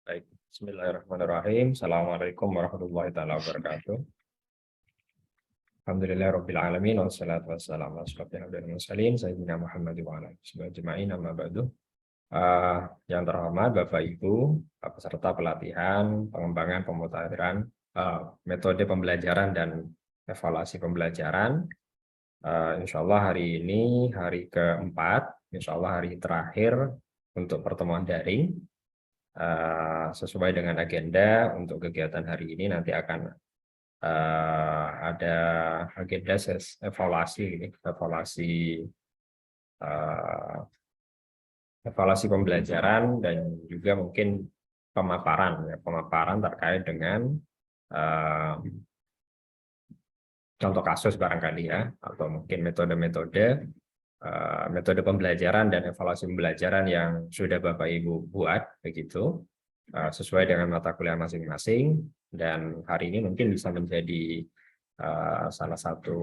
Baik, Bismillahirrahmanirrahim. Assalamualaikum warahmatullahi taala wabarakatuh. Alhamdulillah Rabbil Alamin. Wassalatu wassalamu ala asyrofil anbiya'i wal mursalin Sayyidina Muhammad wa ala alihi ajma'in amma ba'du. Yang terhormat Bapak Ibu, peserta pelatihan, pengembangan pemutahiran, metode pembelajaran dan evaluasi pembelajaran. Insya Allah hari ini hari keempat, insya Allah hari terakhir untuk pertemuan daring. Sesuai dengan agenda untuk kegiatan hari ini nanti akan ada agenda evaluasi pembelajaran dan juga mungkin pemaparan terkait dengan contoh kasus barangkali ya, atau mungkin metode pembelajaran dan evaluasi pembelajaran yang sudah Bapak Ibu buat begitu sesuai dengan mata kuliah masing-masing, dan hari ini mungkin bisa menjadi salah satu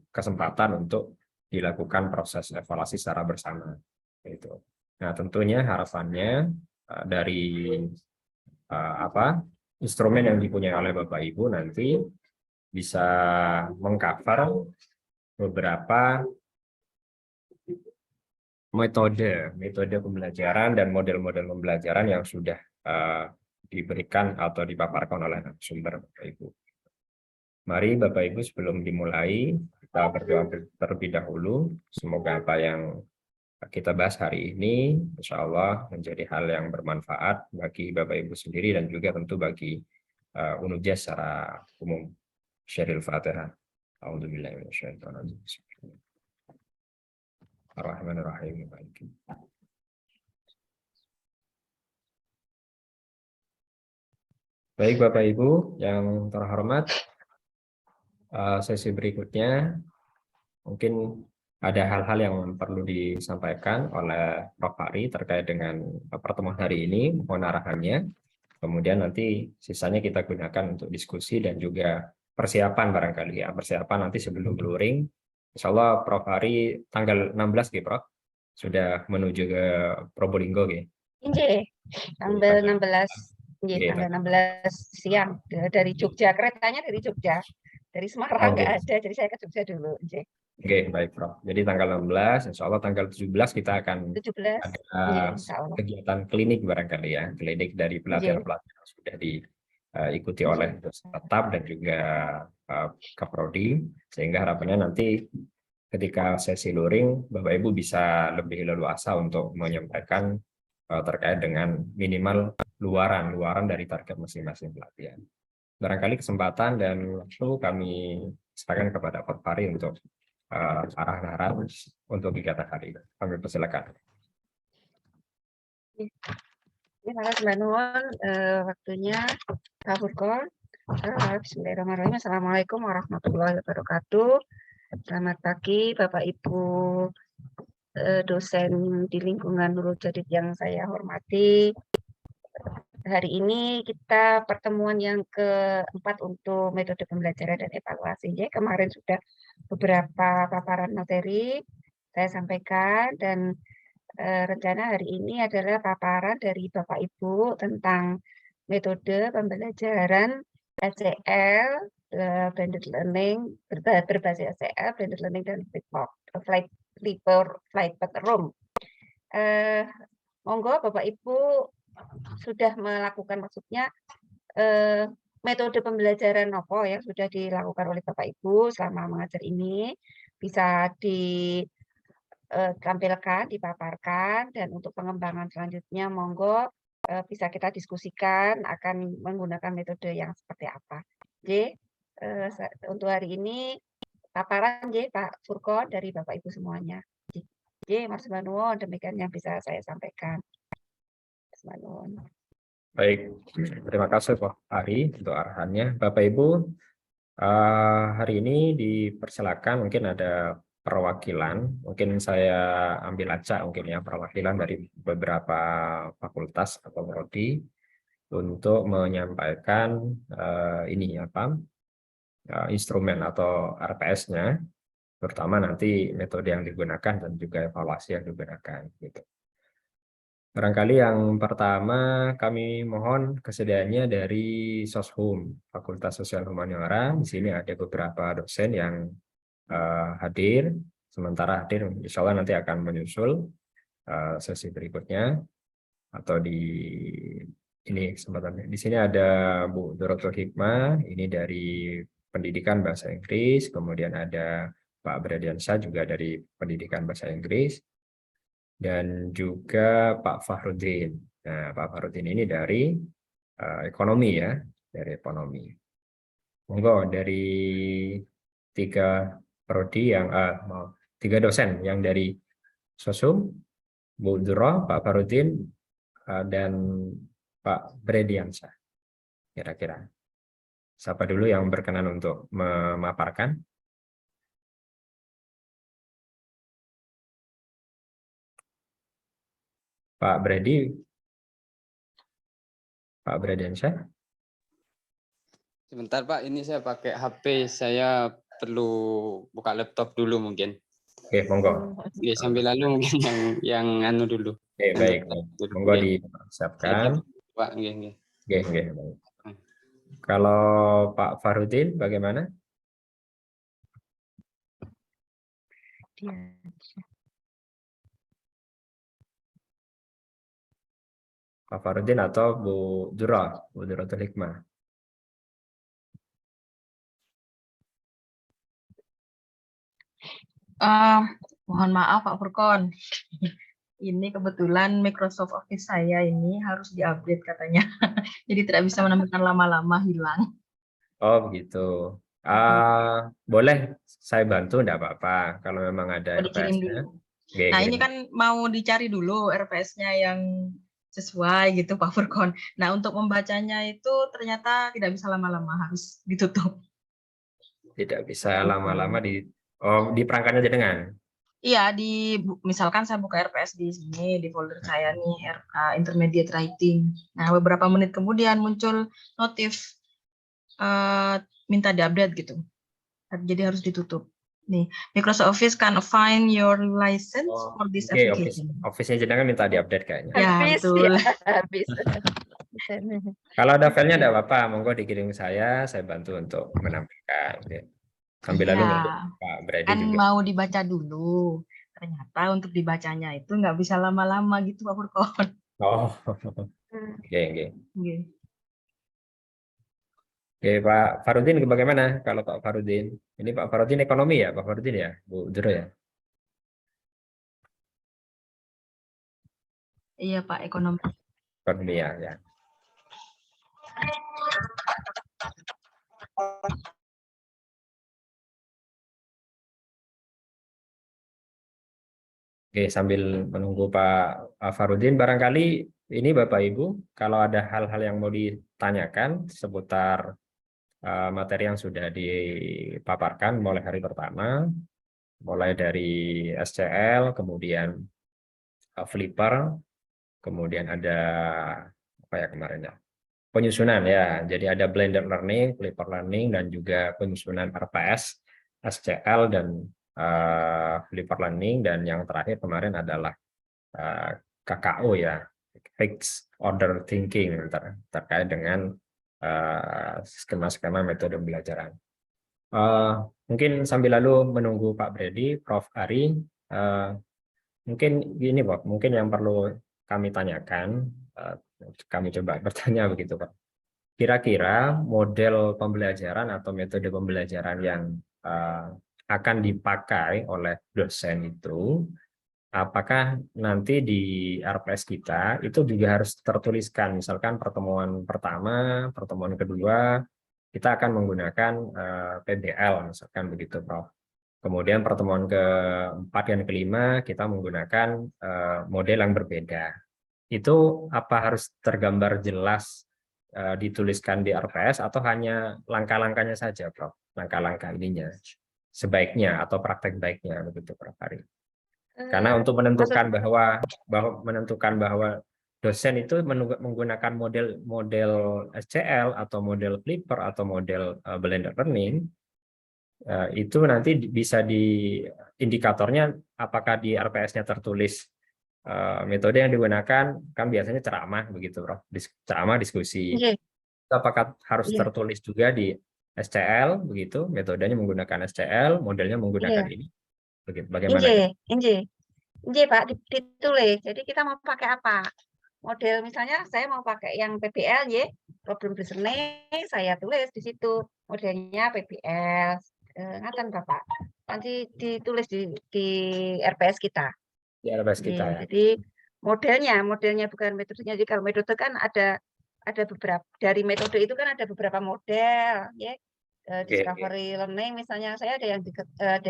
kesempatan untuk dilakukan proses evaluasi secara bersama gitu. Nah, tentunya harapannya dari instrumen yang dipunyai oleh Bapak Ibu nanti bisa mengcover beberapa metode pembelajaran dan model-model pembelajaran yang sudah diberikan atau dipaparkan oleh narasumber Bapak Ibu. Mari Bapak Ibu sebelum dimulai kita berdoa terlebih dahulu. Semoga apa yang kita bahas hari ini insya Allah menjadi hal yang bermanfaat bagi Bapak Ibu sendiri dan juga tentu bagi UNUJAS secara umum. Syaril Fatihah. A'udzubillahi minasyaitonir rajim. Ar-Rahmanir-Rahim. Baik Bapak Ibu yang terhormat, sesi berikutnya mungkin ada hal-hal yang perlu disampaikan oleh Prof. Fahri terkait dengan pertemuan hari ini, mohon arahannya. Kemudian nanti sisanya kita gunakan untuk diskusi dan juga persiapan barangkali ya, persiapan nanti sebelum luring. Insya Allah Prof. Fahri tanggal 16 gitu Prof, sudah menuju ke Probolinggo gitu. Iya, tanggal 16. Iya, tanggal 16 siang dari Jogja, keretanya dari Jogja. Dari Semarang nggak ada, jadi saya ke Jogja dulu. Oke, baik Prof. Jadi tanggal 16, insya Allah tanggal 17 kita akan 17, ada kegiatan klinik barangkali ya, klinik dari pelatihan-pelatihan yang sudah diikuti oleh dosen tetap dan juga Kaprodi, sehingga harapannya nanti ketika sesi luring, Bapak Ibu bisa lebih leluasa untuk menyampaikan terkait dengan minimal luaran dari target masing-masing pelatihan. Barangkali kesempatan dan waktu kami serahkan kepada Prof. Fahri untuk arah-arahan untuk kegiatan hari ini. Kami persilakan. Terima kasih Mbak Nuwun, waktunya Pak Furqon. Bismillahirrahmanirrahim. Assalamualaikum warahmatullahi wabarakatuh. Selamat pagi Bapak Ibu dosen di lingkungan Nurul Jadid yang saya hormati. Hari ini kita pertemuan yang keempat untuk metode pembelajaran dan evaluasi. Jadi kemarin sudah beberapa paparan materi saya sampaikan, dan rencana hari ini adalah paparan dari Bapak Ibu tentang metode pembelajaran SCL, blended learning, berbasis SCL, blended learning, dan flight room. Monggo Bapak Ibu sudah melakukan, maksudnya metode pembelajaran apa yang sudah dilakukan oleh Bapak Ibu selama mengajar ini bisa ditampilkan, dipaparkan, dan untuk pengembangan selanjutnya monggo bisa kita diskusikan akan menggunakan metode yang seperti apa. Untuk hari ini paparan Pak Furqon dari Bapak Ibu semuanya. Mas Manuwo, demikian yang bisa saya sampaikan. Baik, terima kasih Prof. Fahri untuk arahannya. Bapak Ibu, hari ini dipersilakan mungkin ada perwakilan, mungkin saya ambil acak mungkin ya, perwakilan dari beberapa fakultas atau prodi untuk menyampaikan instrumen atau RPS-nya, terutama nanti metode yang digunakan dan juga evaluasi yang digunakan gitu. Barangkali yang pertama kami mohon kesediaannya dari Soshum, Fakultas Sosial Humaniora. Di sini ada beberapa dosen yang hadir, sementara hadir, insya Allah nanti akan menyusul sesi berikutnya atau di ini kesempatannya. Di sini ada Bu Dr. Hikmah, ini dari Pendidikan Bahasa Inggris, kemudian ada Pak Bradiansyah juga dari Pendidikan Bahasa Inggris, dan juga Pak Fahrudin. Nah, Pak Fahrudin ini dari ekonomi ya, dari ekonomi. Monggo dari tiga prodi yang tiga dosen yang dari Sosum, Bu Duro, Pak Farudin, dan Pak Brediansyah. Kira-kira. Siapa dulu yang berkenan untuk memaparkan? Pak Bredi, Pak Brediansyah. Sebentar Pak, ini saya pakai HP, saya perlu buka laptop dulu mungkin. Oke, monggo. Ya, sambil lalu mungkin yang anu dulu. Oke, baik. Monggo dipersiapkan. Pak, nggih. Oke, baik. Kalau Pak Farudin bagaimana? Pak Farudin atau Bu Duro, Bu Duratul Hikmah. Mohon maaf Pak Furkon. Ini kebetulan Microsoft Office saya ini harus diupdate katanya. Jadi tidak bisa menemukan lama-lama hilang. Oh begitu. Boleh saya bantu enggak apa-apa kalau memang ada Dikirim RPS-nya. dulu. Nah ini kan mau dicari dulu RPS-nya yang sesuai gitu Pak Furkon. Nah untuk membacanya itu ternyata tidak bisa lama-lama, harus ditutup. Tidak bisa lama-lama di perangkatnya jenengan. Iya, misalkan saya buka RPS di sini, di folder saya nih, intermediate writing. Nah, beberapa menit kemudian muncul notif minta diupdate gitu. Jadi harus ditutup. Nih, Microsoft Office can find your license for this application. Office-nya jenengan minta diupdate kayaknya. Ya, betul. Habis. Kalau ada filenya enggak apa-apa, monggo dikirim saya bantu untuk menampilkan. Sambil lalu Pak Brady kan juga. Mau dibaca dulu. Ternyata untuk dibacanya itu nggak bisa lama-lama gitu Pak Furkon. Oh, oke. Oke, Pak Farudin bagaimana kalau Pak Farudin? Ini Pak Farudin ekonomi ya, Pak Farudin ya, Bu Duro ya? Iya Pak, ekonomi. Ekonomi ya. Oke, sambil menunggu Pak Farudin, barangkali ini Bapak Ibu, kalau ada hal-hal yang mau ditanyakan seputar materi yang sudah dipaparkan mulai hari pertama, mulai dari SCL, kemudian Flipper, kemudian ada apa ya kemarin ya, penyusunan ya. Jadi ada blended learning, Flipper learning, dan juga penyusunan RPS, SCL, dan Flipper learning, dan yang terakhir kemarin adalah KKO ya, fixed order thinking terkait dengan skema-skema metode pembelajaran. Mungkin sambil lalu menunggu Pak Brady, Prof. Ari, mungkin gini Pak, mungkin yang perlu kami tanyakan, kami coba bertanya begitu Pak. Kira-kira model pembelajaran atau metode pembelajaran yang akan dipakai oleh dosen itu, apakah nanti di RPS kita itu juga harus tertuliskan, misalkan pertemuan pertama, pertemuan kedua, kita akan menggunakan PBL, misalkan begitu Prof. Kemudian pertemuan keempat dan kelima kita menggunakan model yang berbeda. Itu apa harus tergambar jelas dituliskan di RPS atau hanya langkah-langkahnya saja, Prof? Langkah-langkah ininya sebaiknya atau praktek baiknya begitu, Prof. Ari. Karena untuk menentukan bahwa dosen itu menggunakan model SCL atau model Flipper atau model blended learning, itu nanti bisa di indikatornya apakah di RPS-nya tertulis metode yang digunakan kan biasanya ceramah begitu, Prof. Ceramah diskusi. Nggih, Apakah harus iya, tertulis juga di SCL begitu? Metodenya menggunakan SCL, modelnya menggunakan iya. ini. Begitu. Bagaimana? Nggih, nggih. Nggih, Pak, ditulis. Jadi kita mau pakai apa? Model misalnya saya mau pakai yang PBL ya, problem listening, saya tulis di situ modelnya PBL. Ngaten Bapak. Nanti ditulis di RPS kita. Di RPS kita ya. Jadi modelnya bukan metodenya. Jadi kalau metode kan ada beberapa, dari metode itu kan ada beberapa model ya. Discovery learning misalnya, saya ada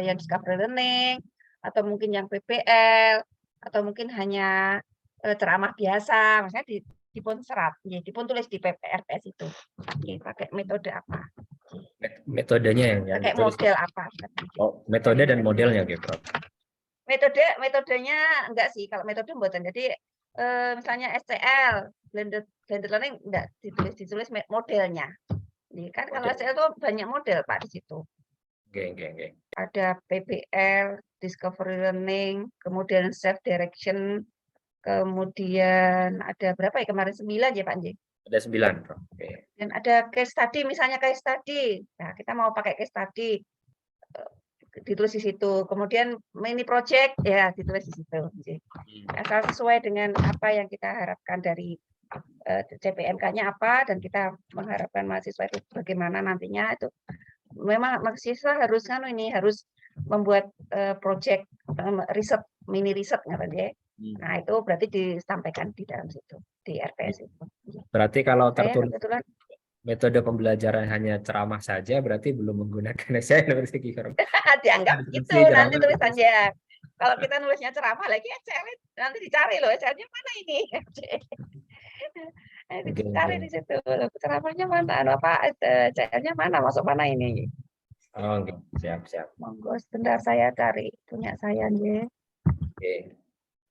yang discovery learning, atau mungkin yang PBL, atau mungkin hanya ceramah biasa, misalnya dipun serat, ya, dipun tulis di RPS itu. Ya, pakai metode apa? Metodenya yang Pakai ditulis. model apa? Oh, metode dan modelnya gitu, Prof. Metodenya enggak sih, kalau metode mboten. Jadi misalnya SCL, blended learning enggak ditulis modelnya. Ini kan kalau Model. SCL itu banyak model Pak di situ. Oke. Ada PBL, discovery learning, kemudian self direction, kemudian ada berapa ya kemarin 9 ya Pak Nji? Ada 9, Prof. Oke. Dan ada case study, misalnya case study. Nah, kita mau pakai case study, ditulis di situ. Kemudian mini project ya ditulis di situ. Asal sesuai dengan apa yang kita harapkan dari CPMK-nya apa, dan kita mengharapkan mahasiswa itu bagaimana nantinya. Itu memang mahasiswa harus membuat project riset, mini riset ya. Nah, itu berarti disampaikan di dalam situ, di RPS itu. Berarti kalau Saya tertulis kebetulan metode pembelajaran hanya ceramah saja, berarti belum menggunakan SCL. dianggap Diskusi, itu ceramah, nanti tulisannya. Kalau kita nulisnya ceramah lagi, nanti dicari loh, SCL-nya mana ini? Dicari di situ, ceramahnya mana, SCL-nya mana, masuk mana ini? Oh, oke. Siap. Monggo, sebentar saya cari punya saya nih. Oke.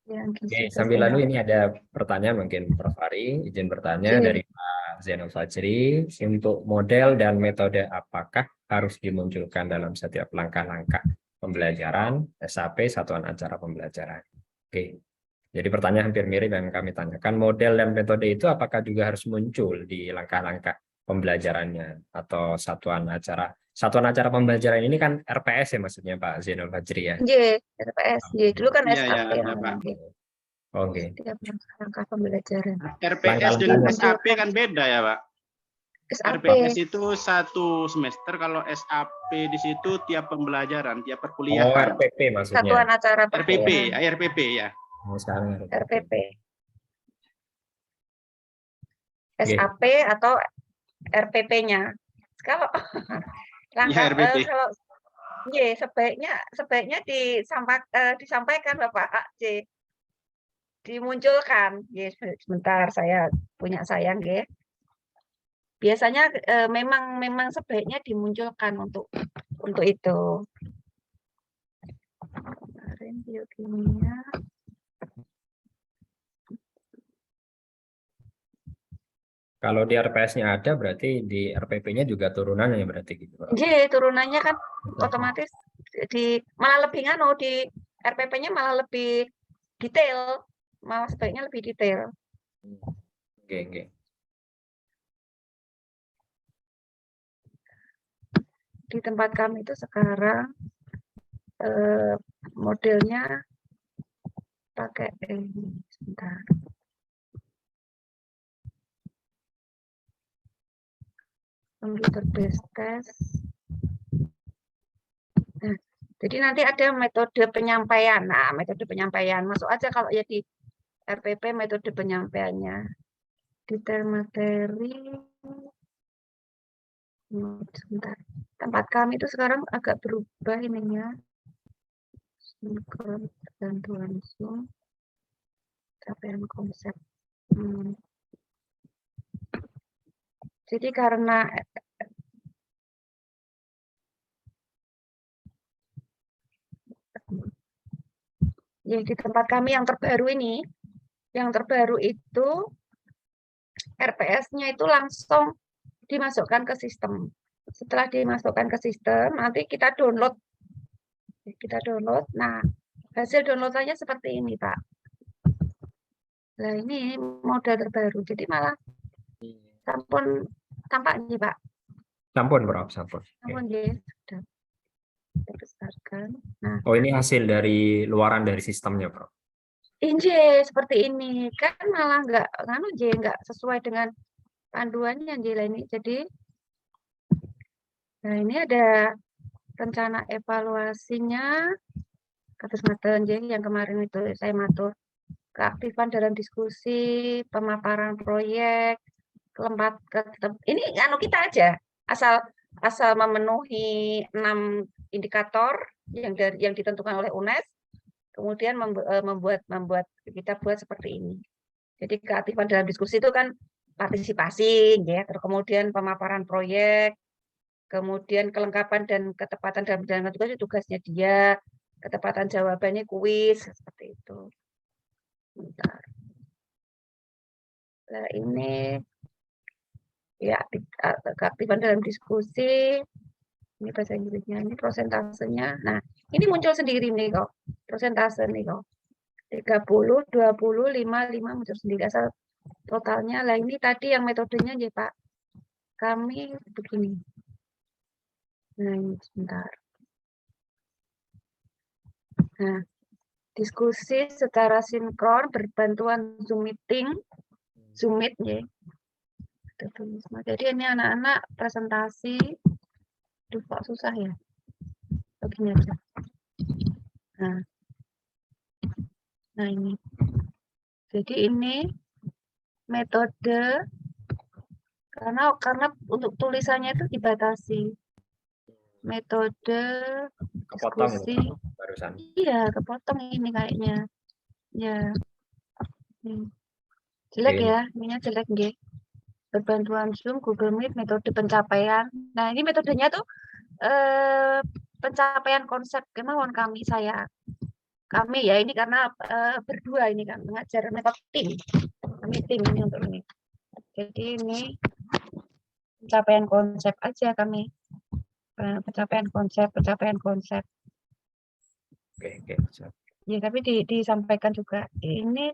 Yang Oke, sambil lalu ini ada pertanyaan mungkin Prof. Ari, izin bertanya dari Pak Zainal Fajri, untuk model dan metode apakah harus dimunculkan dalam setiap langkah-langkah pembelajaran SAP satuan acara pembelajaran? Oke, jadi pertanyaan hampir mirip yang kami tanyakan, model dan metode itu apakah juga harus muncul di langkah-langkah pembelajarannya atau satuan acara pembelajaran ini kan RPS ya maksudnya Pak Zainal Fajri ya? RPS, dulu kan SAP Iya, Pak. Oke. Setiap langkah pembelajaran. RPS dengan SAP kan beda ya, Pak. SAP. RPS itu 1 semester, kalau SAP di situ tiap pembelajaran, tiap perkuliahan. Oh, RPP maksudnya. Satuan acara RPP, perkuliahan. RPP ya. Oh, sekarang RPP. Oke. SAP atau RPP-nya. Kalau Ya, RPP. kalau sebaiknya disampaikan Bapak C. Dimunculkan. Sebentar, saya punya sayang ya. Biasanya memang sebaiknya dimunculkan untuk itu. Kemarin biokimia. Kalau di RPS-nya ada, berarti di RPP-nya juga turunannya berarti gitu. Turunannya kan otomatis malah lebih di RPP-nya malah lebih detail, malah sebaiknya lebih detail. Oke. Di tempat kami itu sekarang modelnya pakai sebentar. Computer based test. Nah, jadi nanti ada metode penyampaian. Nah, metode penyampaian masuk aja kalau ya di RPP metode penyampaiannya. Detail materi. Sebentar. Tempat kami itu sekarang agak berubah ininya. Tergantung langsung. Capaian konsep. Jadi karena ya di tempat kami yang terbaru itu RPS-nya itu langsung dimasukkan ke sistem. Setelah dimasukkan ke sistem, nanti kita download. Nah, hasil downloadannya seperti ini, Pak. Nah, ini modal terbaru. Jadi malah sampun tampak nih, Pak. Sampun, Prof. Sampun. Oke. Sampun nggih, sudah kita besarkan. Nah, Oh, ini hasil dari luaran dari sistemnya, Prof. injil seperti ini. Kan malah nggak sesuai dengan panduannya Injil ini. Jadi, nah ini ada rencana evaluasinya. Kados ngaten nggih yang kemarin itu saya matur. Keaktifan dalam diskusi, pemaparan proyek, ini kita aja. Asal memenuhi 6 indikator yang ditentukan oleh UNES, kemudian membuat kita buat seperti ini. Jadi keaktifan dalam diskusi itu kan partisipasi, ya. Terus kemudian pemaparan proyek, kemudian kelengkapan dan ketepatan dalam menjalankan tugas itu tugasnya dia, ketepatan jawabannya kuis seperti itu. Bentar. Nah, ini ya keaktifan dalam diskusi. Ini bahasa Inggrisnya, ini prosentasenya. Nah, ini muncul sendiri nih kok. Prosentase nih kok. 30, 20, 5 muncul sendiri asal totalnya. Lah ini tadi yang metodenya ya Pak. Kami begini. Nah, ini sebentar. Nah, diskusi secara sinkron berbantuan Zoom meeting, Zoom Meet ya. Jadi ini anak-anak presentasi. Duh, kok susah ya. Begini aja. Nah ini. Jadi ini metode karena untuk tulisannya itu dibatasi. Metode Kepotong diskusi. itu, barusan. Iya, kepotong ini kayaknya. Ya. Jelek Oke. ya, ininya jelek nggih. Berbantuan Zoom, Google Meet, metode pencapaian. Nah, ini metodenya tuh pencapaian konsep kemauan kami ya ini karena berdua ini kan mengajar metode tim. Kami tim ini untuk ini. Jadi ini pencapaian konsep aja kami. Pencapaian konsep. Oke. Ya, tapi disampaikan juga ini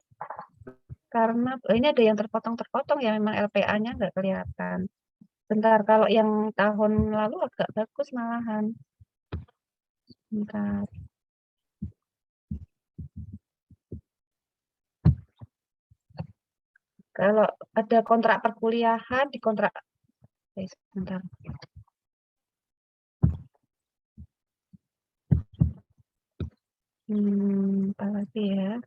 karena ini ada yang terpotong ya memang LPA-nya nggak kelihatan. Bentar, kalau yang tahun lalu agak bagus malahan. Bentar. Kalau ada kontrak perkuliahan di kontrak sebentar. Apa lagi ya?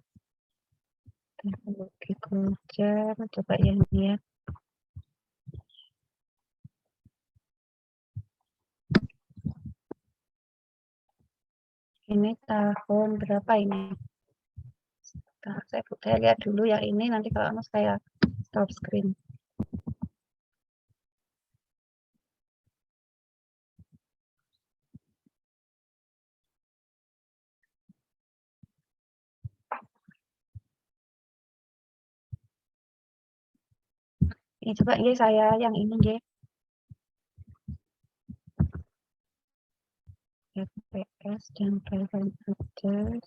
Teknologi kerja, coba yang ini ya. Ini tahun berapa ini? Nah, saya lihat dulu yang ini, nanti kalau saya stop screen. Ini coba ya saya yang ini ya. FPS dan Private Access.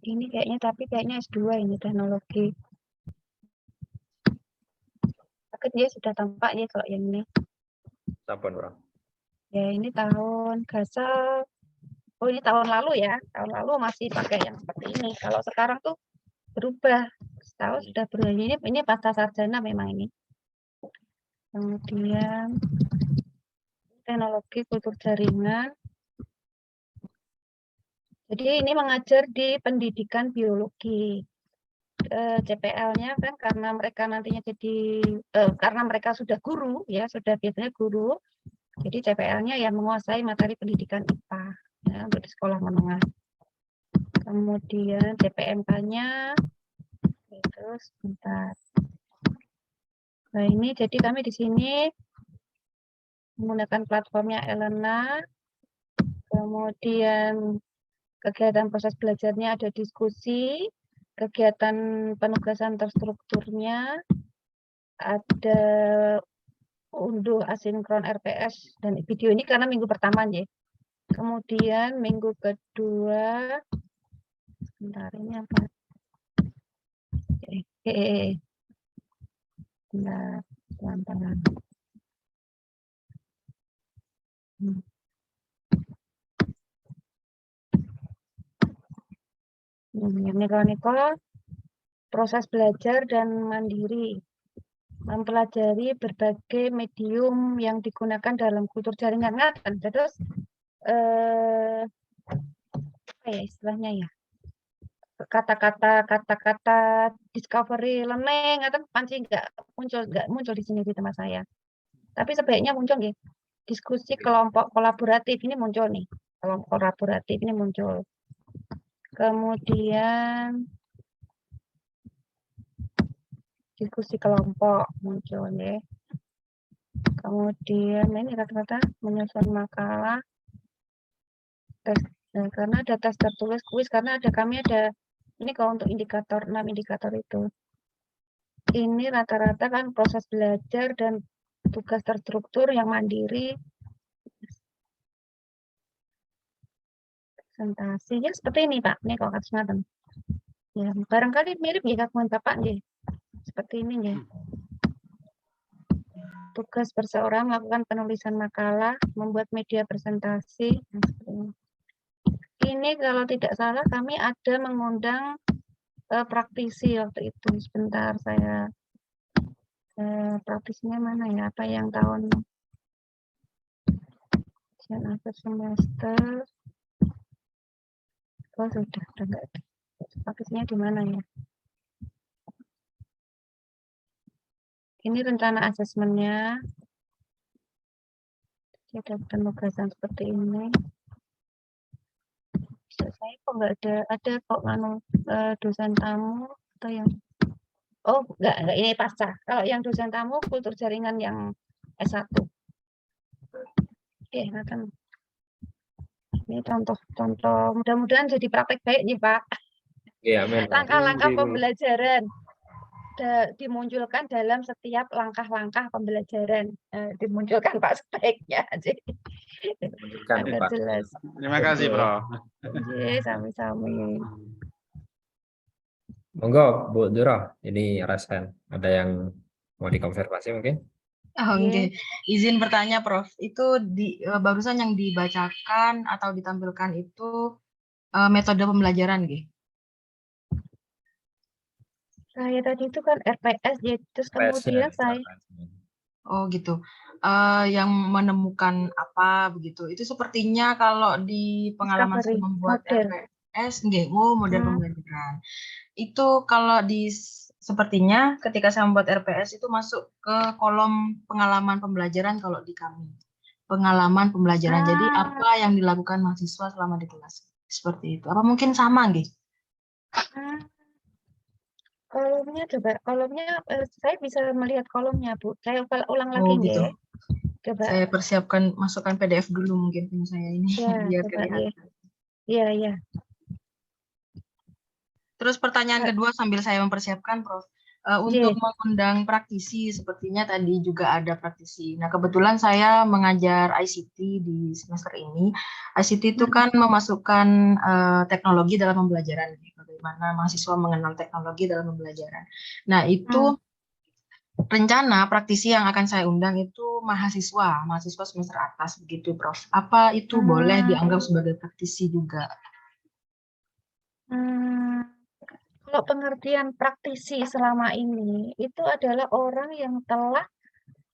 Ini kayaknya S2 ini teknologi. Tapi dia sudah tampak ya kalau yang ini. Sampun, Prof. Ya ini tahun Gasal. Oh ini tahun lalu ya. Tahun lalu masih pakai yang seperti ini. Kalau sekarang tuh berubah. Setahun sudah berubah. Ini pasca sarjana memang ini. Kemudian teknologi kultur jaringan. Jadi ini mengajar di pendidikan biologi. CPL-nya kan karena mereka nantinya karena mereka sudah guru ya, sudah biasanya guru. Jadi CPL-nya yang menguasai materi pendidikan IPA ya, untuk di sekolah menengah. Kemudian CPMK-nya terus sebentar. Nah, ini jadi kami di sini menggunakan platformnya Elena. Kemudian kegiatan proses belajarnya ada diskusi, kegiatan penugasan terstrukturnya, ada unduh asinkron RPS dan video ini karena minggu pertama ya. Kemudian minggu kedua Bentar, ini apa? Bentar, pelan-pelan. Niko-niko proses belajar dan mandiri, mempelajari berbagai medium yang digunakan dalam kultur jaringan. Terus apa ya istilahnya ya? Kata-kata discovery learning atau pancing nggak muncul di sini di tempat saya. Tapi sebaiknya muncul nih. Diskusi kelompok kolaboratif ini muncul nih. Kelompok kolaboratif ini muncul. Kemudian diskusi kelompok muncul ya. Kemudian ini kata-kata menyusun makalah, tes, karena ada tes tertulis, kuis, karena kami ada ini kalau untuk indikator 6 indikator itu. Ini rata-rata kan proses belajar dan tugas terstruktur yang mandiri. Presentasi ya seperti ini Pak. Ini kalau kata semacam. Ya, barangkali mirip ya kawan Bapak nggih. Seperti ini ya. Tugas perseorang melakukan penulisan makalah, membuat media presentasi. Ini kalau tidak salah kami ada mengundang praktisi waktu itu. Sebentar saya praktisinya mana ya? Apa yang tahun akhir semester? Oh sudah enggak ada. Praktisinya di mana ya? Ini rencana asesmennya. Ada penugasan seperti ini. Saya kok nggak ada kok dosen tamu atau yang enggak ini pasca. Kalau yang dosen tamu kultur jaringan yang S1. Oke, ini contoh mudah-mudahan jadi praktek baik nih Pak. Iya, amin. Langkah-langkah pembelajaran dimunculkan dalam setiap langkah-langkah pembelajaran. Dimunculkan Pak sebaiknya. Agar jelas. Terima kasih, Prof. Oke, sami-sami. Monggo Bu Dura, ini Rasen. Ada yang mau dikonfirmasi mungkin? Oke. Izin bertanya, Prof. Itu barusan yang dibacakan atau ditampilkan itu metode pembelajaran, nggih? Saya tadi itu kan RPS, ya. Terus kemudian saya. Oh gitu. Yang menemukan apa begitu. Itu sepertinya kalau di pengalaman saya membuat RPS, nggih, model pembelajaran. Itu kalau sepertinya ketika saya membuat RPS itu masuk ke kolom pengalaman pembelajaran kalau di kami. Pengalaman pembelajaran. Jadi apa yang dilakukan mahasiswa selama di kelas. Seperti itu. Apa mungkin sama, nggih? Kolomnya saya bisa melihat kolomnya, Bu. Saya ulang lagi gitu. Ya. Coba. Saya persiapkan masukkan PDF dulu mungkin punya saya ini biar kelihatan. Iya. Terus pertanyaan kedua sambil saya mempersiapkan, Prof. Untuk mengundang praktisi, sepertinya tadi juga ada praktisi. Nah, kebetulan saya mengajar ICT di semester ini. ICT itu kan memasukkan teknologi dalam pembelajaran. Bagaimana mahasiswa mengenal teknologi dalam pembelajaran. Nah, itu rencana praktisi yang akan saya undang itu mahasiswa semester atas begitu, Prof. Apa itu boleh dianggap sebagai praktisi juga? Kalau pengertian praktisi selama ini itu adalah orang yang telah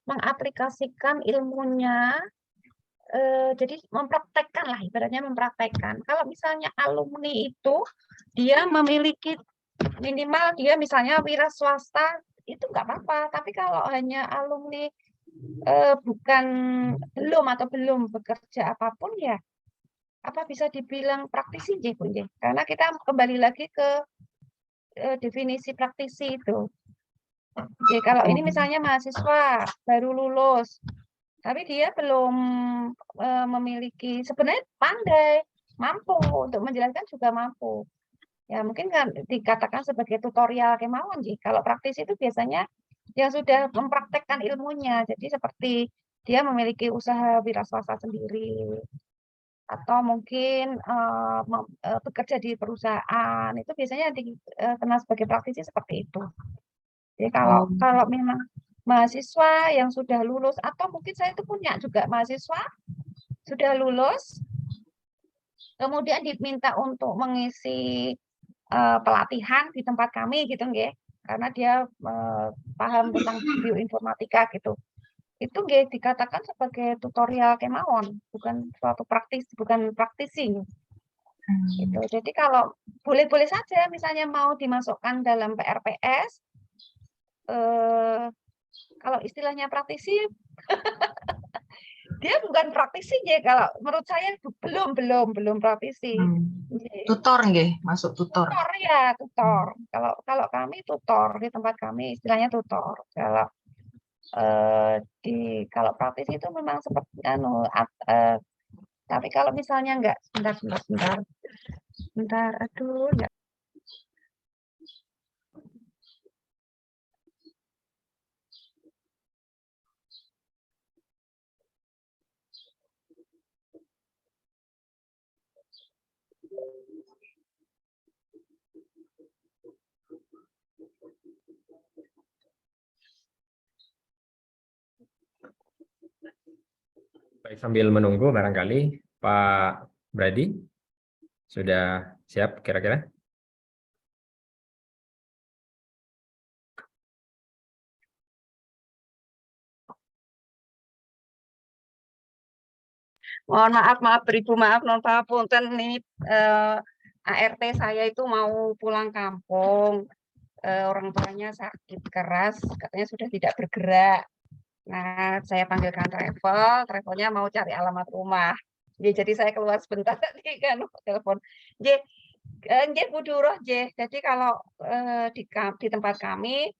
mengaplikasikan ilmunya, jadi mempraktekkan lah, ibaratnya mempraktekkan. Kalau misalnya alumni itu dia memiliki minimal dia misalnya wira swasta itu nggak apa-apa, tapi kalau hanya alumni belum bekerja apapun ya apa bisa dibilang praktisi Bu? Karena kita kembali lagi ke definisi praktisi itu. Jadi kalau ini misalnya mahasiswa baru lulus, tapi dia belum memiliki, sebenarnya pandai, mampu untuk menjelaskan juga mampu. Ya mungkin kan dikatakan sebagai tutorial kemauan sih. Kalau praktisi itu biasanya yang sudah mempraktekkan ilmunya. Jadi seperti dia memiliki usaha wira swasta sendiri atau mungkin bekerja di perusahaan, itu biasanya kenal sebagai praktisi seperti itu. Jadi kalau memang mahasiswa yang sudah lulus, atau mungkin saya itu punya juga mahasiswa sudah lulus, kemudian diminta untuk mengisi pelatihan di tempat kami gitu nggih, karena dia paham tentang bioinformatika gitu. Itu nggih dikatakan sebagai tutorial kemawon, bukan suatu bukan praktisi. Gitu. Jadi kalau boleh-boleh saja misalnya mau dimasukkan dalam PRPS, kalau istilahnya praktisi dia bukan praktisi ya, kalau menurut saya belum praktisi. Tutor nggih, masuk tutor. Tutor ya, tutor. Kalau kami tutor, di tempat kami istilahnya tutor. Kalau praktisi itu memang seperti tapi kalau misalnya enggak, sebentar, aduh, enggak. Baik, sambil menunggu barangkali Pak Brady sudah siap kira-kira? Mohon maaf beribu maaf non punten ini ART saya itu mau pulang kampung, orang tuanya sakit keras, katanya sudah tidak bergerak. Nah, saya panggilkan travelnya mau cari alamat rumah. Jadi saya keluar sebentar tadi kan telepon. Nggih Bu Duroh, jadi kalau di tempat kami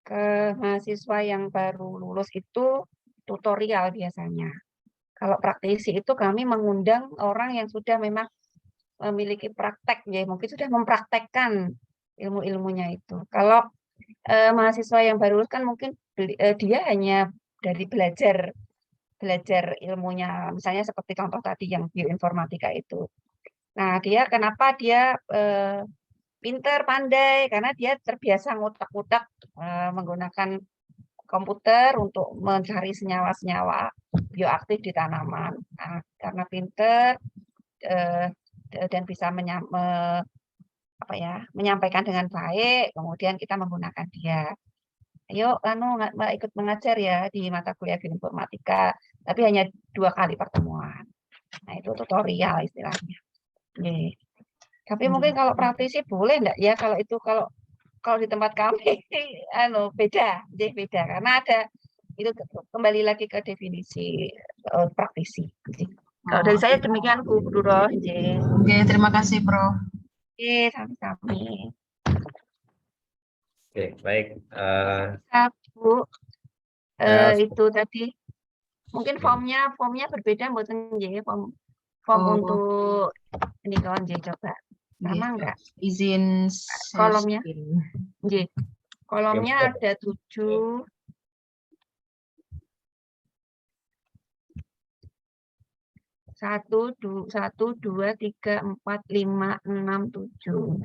ke mahasiswa yang baru lulus itu tutorial biasanya. Kalau praktisi itu kami mengundang orang yang sudah memang memiliki praktek, ya mungkin sudah mempraktekkan ilmu-ilmunya itu. Kalau mahasiswa yang baru lulus kan mungkin dia hanya dari belajar ilmunya, misalnya seperti contoh tadi yang bioinformatika itu. Nah, kenapa dia pinter, pandai, karena dia terbiasa ngutak-ngutak menggunakan komputer untuk mencari senyawa-senyawa bioaktif di tanaman. Nah, karena pinter dan bisa menyampaikan dengan baik, kemudian kita menggunakan dia. Ayo, Mbak ikut mengajar ya di mata kuliah bioinformatika, tapi hanya 2 kali pertemuan. Nah, itu tutorial istilahnya. Nih. Tapi mungkin kalau praktisi boleh enggak ya, kalau di tempat kami beda karena ada itu kembali lagi ke definisi praktisi. Kalau dari saya demikian Bu Duroh. Oke, terima kasih Prof. Oke, sami-sami. Oke, baik. Bu, itu tadi mungkin formnya berbeda mboten nggih, form untuk ini kawan coba. Sama enggak? Izin kolomnya. Nggih. Kolomnya ada 7. 1, 2, 3, 4, 5, 6, 7.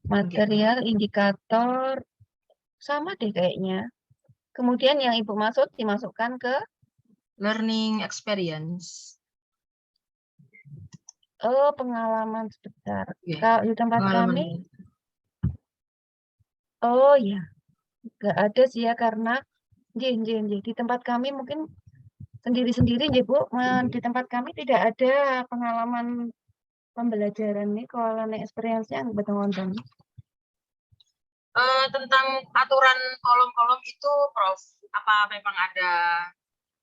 Material, indikator, sama deh kayaknya. Kemudian yang Ibu dimasukkan ke learning experience. Oh, pengalaman sebentar. Kalau di tempat kami, oh ya, nggak ada sih ya, karena di tempat kami mungkin sendiri-sendiri ya Bu, di tempat kami tidak ada pengalaman pembelajaran nih, kalau learning experience-nya betul-betul. Tentang aturan kolom-kolom itu, Prof, apa memang ada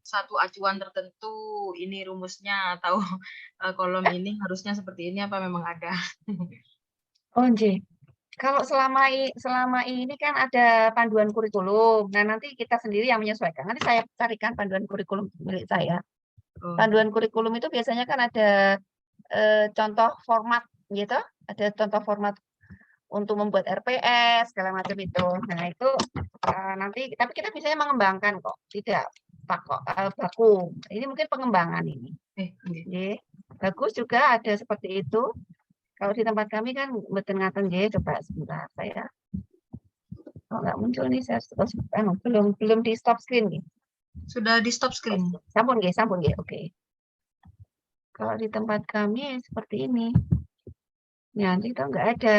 satu acuan tertentu, ini rumusnya, atau kolom ini harusnya seperti ini, apa memang ada? Oh, kalau selama ini kan ada panduan kurikulum. Nah, nanti kita sendiri yang menyesuaikan. Nanti saya carikan panduan kurikulum milik saya. Panduan kurikulum itu biasanya kan ada contoh format gitu, ada contoh format untuk membuat RPS segala macam itu. Nah, itu nanti tapi kita bisa mengembangkan kok. Tidak baku. Ini mungkin pengembangan ini. Nggih. Nggih. Bagus juga ada seperti itu. Kalau di tempat kami kan mboten ngaten nggih, coba sebentar saya. Oh, nggak muncul nih, saya belum di stop screen nih. Sudah di stop screen. Sampun nggih, oke. Kalau di tempat kami seperti ini. Ya, nanti itu nggak ada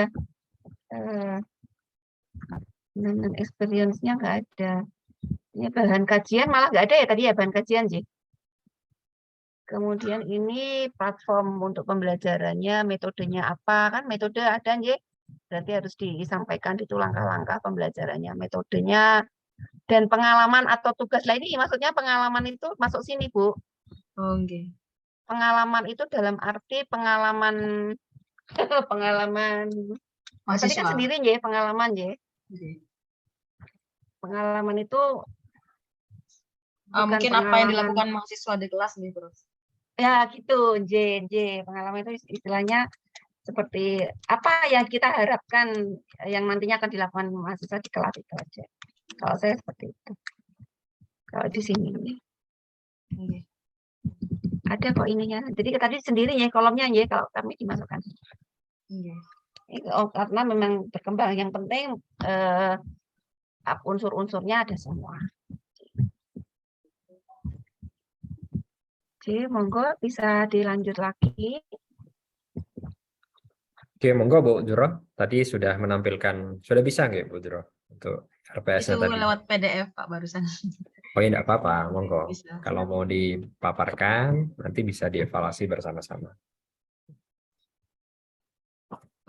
experience-nya nggak ada. Ini bahan kajian malah nggak ada ya tadi ya, bahan kajian sih. Kemudian ini platform untuk pembelajarannya, metodenya apa, kan metode ada nggih. Berarti harus disampaikan itu langkah-langkah pembelajarannya, metodenya, dan pengalaman atau tugas lain. Ini maksudnya pengalaman itu masuk sini, Bu. Oh, nggih. Pengalaman itu dalam arti pengalaman pengalaman tadi kan Mahasiswa. sendiri nggih, pengalaman nggih. Nggih. Pengalaman itu Mungkin apa yang dilakukan mahasiswa di kelas nih, Prof. Ya gitu, J. Pengalaman itu istilahnya seperti apa yang kita harapkan yang nantinya akan dilakukan mahasiswa di kelas itu aja. Kalau saya seperti itu. Kalau di sini Nggih. ada kok ininya. Jadi tadi sendiri ya kolomnya ya kalau kami dimasukkan. Nggih. Karena memang berkembang. Yang penting unsur-unsurnya ada semua. Oke, monggo bisa dilanjut lagi. Oke, monggo Bu Juro. Tadi sudah menampilkan, sudah bisa nggak Bu Juro untuk RPS-nya Itu tadi? lewat PDF, Pak, barusan. Oh, ya, enggak apa-apa, monggo. Bisa. Kalau mau dipaparkan, nanti bisa dievaluasi bersama-sama.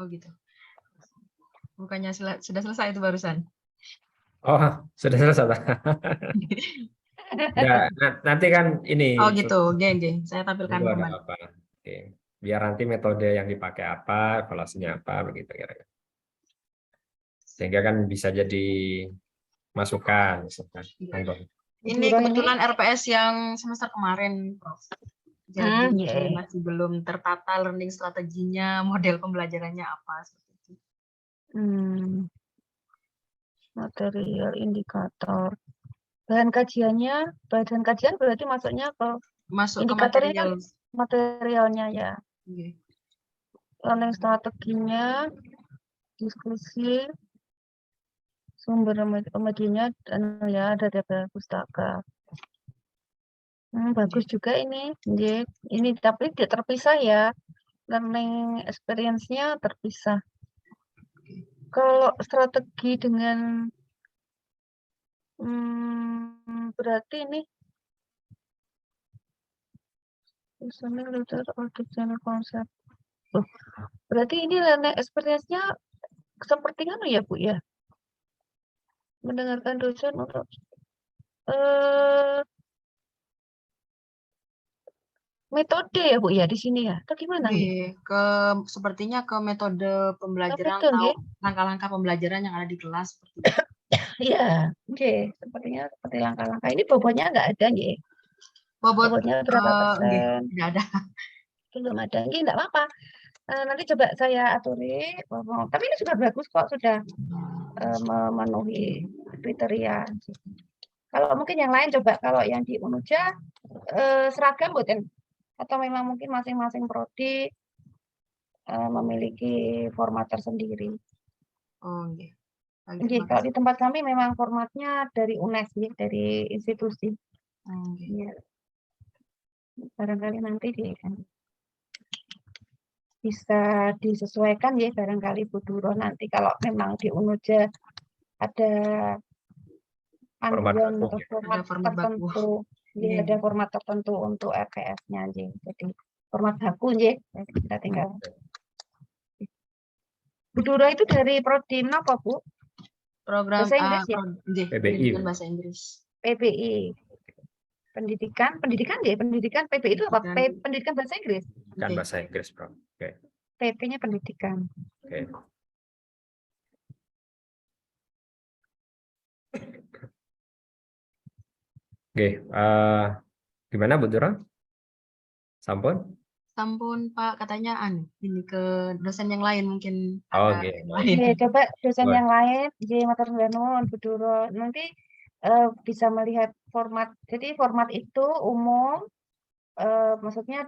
Oh gitu. Bukannya sudah selesai itu barusan. Oh, sudah selesai. Ya, nanti kan ini. Oh gitu, geng. Saya tampilkan Itu ada kembali. apa? Oke. Biar nanti metode yang dipakai apa, evaluasinya apa, begitu kira-kira. Sehingga kan bisa jadi masukan. Monggo. Ini kebetulan RPS yang semester kemarin, Prof. Jadi masih belum tertata learning strateginya, model pembelajarannya apa seperti itu. Material indikator. Bahan kajian berarti masuknya ke masuk indikatornya, ke materialnya ya. Okay. Learning strateginya, diskusi, sumber medianya, dan ya ada pustaka. Bagus juga ini. Ini tapi tidak terpisah ya. Learning experience-nya terpisah. Kalau strategi dengan berarti ini listening, literature, audit, channel konsep. Berarti ini learning experience-nya seperti apa ya, Bu ya? Mendengarkan dosen untuk metode ya, Bu ya, di sini ya? Atau gimana nih? Sepertinya ke metode pembelajaran atau langkah-langkah pembelajaran yang ada di kelas seperti itu. Iya, sepertinya seperti langkah-langkah. Ini bobotnya nggak ada, nggih. Bobotnya berapa persen? Tidak ada. Belum ada, nggih, nggak apa-apa. Nanti coba saya aturi. Tapi ini sudah bagus kok, sudah memenuhi kriteria. Kalau mungkin yang lain coba, kalau yang di Unuja seragam bukan? Atau memang mungkin masing-masing prodi memiliki format tersendiri. Oh, nggih. Kalau di tempat kami memang formatnya dari UNES, dari institusi. Ya. Barangkali nanti bisa disesuaikan ya, barangkali Bu Duro nanti kalau memang di Unuja ada panduan atau format tertentu, ya, ada format tertentu untuk RPS-nya, jadi format baku ya, kita tinggal. Bu Duro itu dari prodi apa, Bu? Program bahasa Inggris ya? PBI. Bahasa Inggris. PBI. Pendidikan ya, pendidikan PBI itu apa? Pendidikan bahasa Inggris. Bukan bahasa Inggris, Bro. Oke. PP-nya pendidikan. Oke. Oke, gimana Bu Dura? Sampun? Sampun Pak, katanya ini ke dosen yang lain mungkin. Oh, oke. Coba dosen yang lain, Matur nuwun Bu Duro. Nanti bisa melihat format. Jadi format itu umum, maksudnya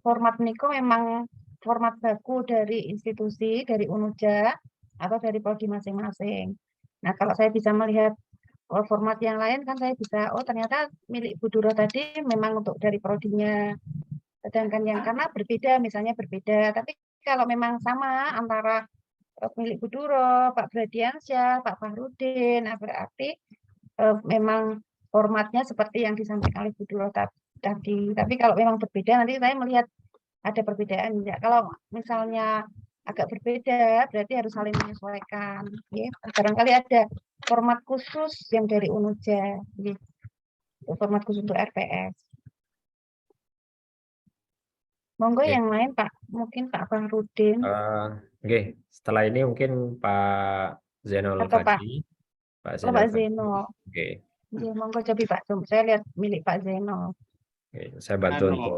format Niko memang format baku dari institusi, dari UNUJA, atau dari prodi masing-masing. Nah, kalau saya bisa melihat format yang lain kan saya bisa, oh ternyata milik Bu Duro tadi memang untuk dari prodinya. Sedangkan yang karena berbeda, misalnya berbeda. Tapi kalau memang sama antara milik Bu Duro, Pak Bradiansyah, Pak Fahrudin, berarti memang formatnya seperti yang disampaikan oleh Bu Duro tadi. Tapi kalau memang berbeda, nanti saya melihat ada perbedaan. Ya, kalau misalnya agak berbeda, berarti harus saling menyesuaikan. Ya. Barangkali ada format khusus yang dari UNUJA, ya. Format khusus untuk RPS. Monggo Oke. yang lain Pak, mungkin Pak Fahrudin Oke, setelah ini mungkin Pak Zainul atau Pak, Fadli. Pak oh, Zainul Pak Fadli. Zeno. Oke, Ya, monggo coba Pak. Saya lihat milik Pak Zeno. oke, saya bantu Anu, untuk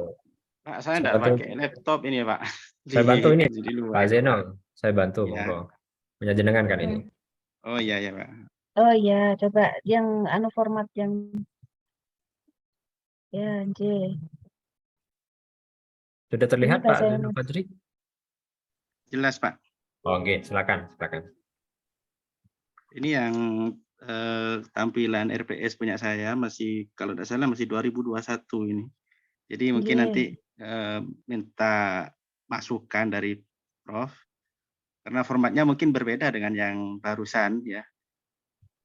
Pak, saya saya enggak bantu, pakai laptop ini, Pak. saya bantu ini Di Pak luar. Zainul. Saya bantu, Ya. monggo. Punya jenengan kan ini. Oh iya ya, Pak. Oh iya, coba yang anu format yang ya, J. Sudah Ini terlihat Pak bahasa Zainul Fadli? Jelas, Pak. Oh, oke, silakan, silakan. Ini yang tampilan RPS punya saya masih, kalau tidak salah masih 2021 ini. Jadi mungkin J. nanti minta masukan dari Prof. Karena formatnya mungkin berbeda dengan yang barusan ya.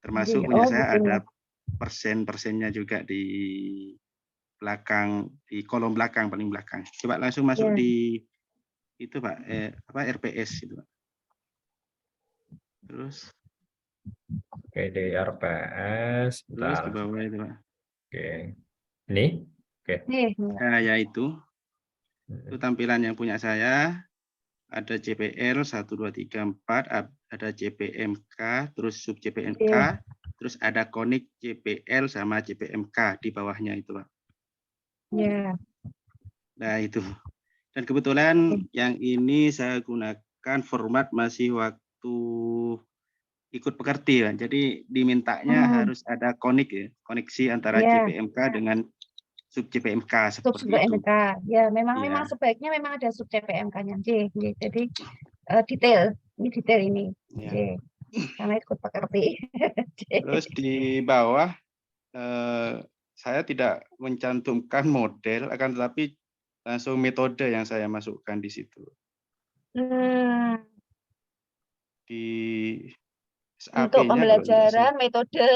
Termasuk J. punya Oh saya gitu. ada persen-persennya juga di belakang, di kolom belakang, paling belakang. Coba langsung masuk Ya. di itu Pak, RPS itu Pak. Terus Oke, di RPS, terus di bentar. bawah itu Pak. Oke, ini, oke. Nih, Nah, ya itu tampilan yang punya saya. Ada JPL 1, 2, 3, 4, ada JPMK, terus sub JPMK, terus ada konik JPL sama JPMK di bawahnya itu Pak. ya. Nah itu. Dan kebetulan yang ini saya gunakan format masih waktu ikut pekerti Pak. Jadi dimintanya harus ada konik ya, koneksi antara Ya. JPMK dengan sub JPMK Sub seperti itu. JPMK. Ya, memang Iya. sebaiknya memang ada sub JPMK-nya. J. Jadi detail, ini detail ini. Ya. J. Karena ikut pekerti. Terus di bawah saya tidak mencantumkan model, akan tetapi langsung metode yang saya masukkan di situ. Di Untuk SAP-nya pembelajaran metode,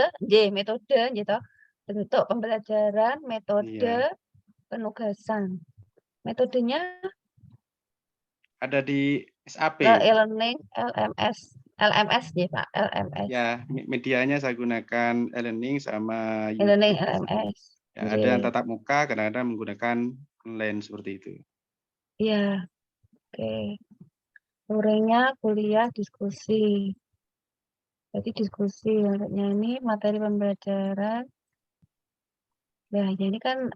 metode gitu. Bentuk pembelajaran, metode, penugasan. Metodenya ada di SAP. e-learning, LMS ya Pak, LMS. Ya, medianya saya gunakan e-learning sama E-learning, YouTube. LMS. Ya, ada yang tatap muka, kadang-kadang menggunakan online seperti itu. Iya, oke. Sorenya kuliah diskusi. Jadi diskusi maksudnya ini materi pembelajaran. Nah, ini kan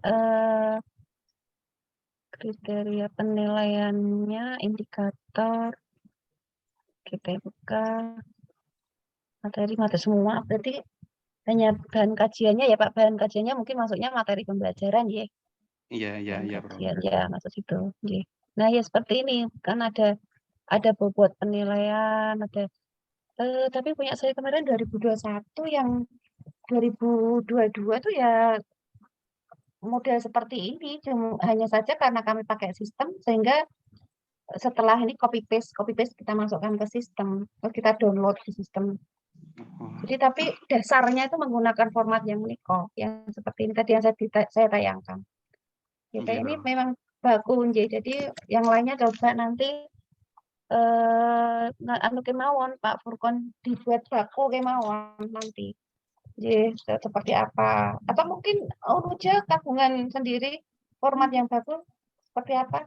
kriteria penilaiannya, indikator, kita buka materi semua. Berarti hanya bahan kajiannya ya Pak, bahan kajiannya mungkin maksudnya materi pembelajaran ya. Iya, Prof. Ya, maksud itu. Nah, ya seperti ini kan ada bobot penilaian, ada tapi punya saya kemarin 2021 yang 2022 tuh ya model seperti ini, hanya saja karena kami pakai sistem sehingga setelah ini copy paste kita masukkan ke sistem, terus kita download di sistem. Jadi tapi dasarnya itu menggunakan format yang Niko, yang seperti ini tadi yang saya tayangkan. Kita ini memang baku, jadi yang lainnya coba nanti anu kemauan Pak Furkon dibuat baku kemauan nanti. Seperti apa? Atau mungkin UNUJA tabungan sendiri format yang bagus seperti apa?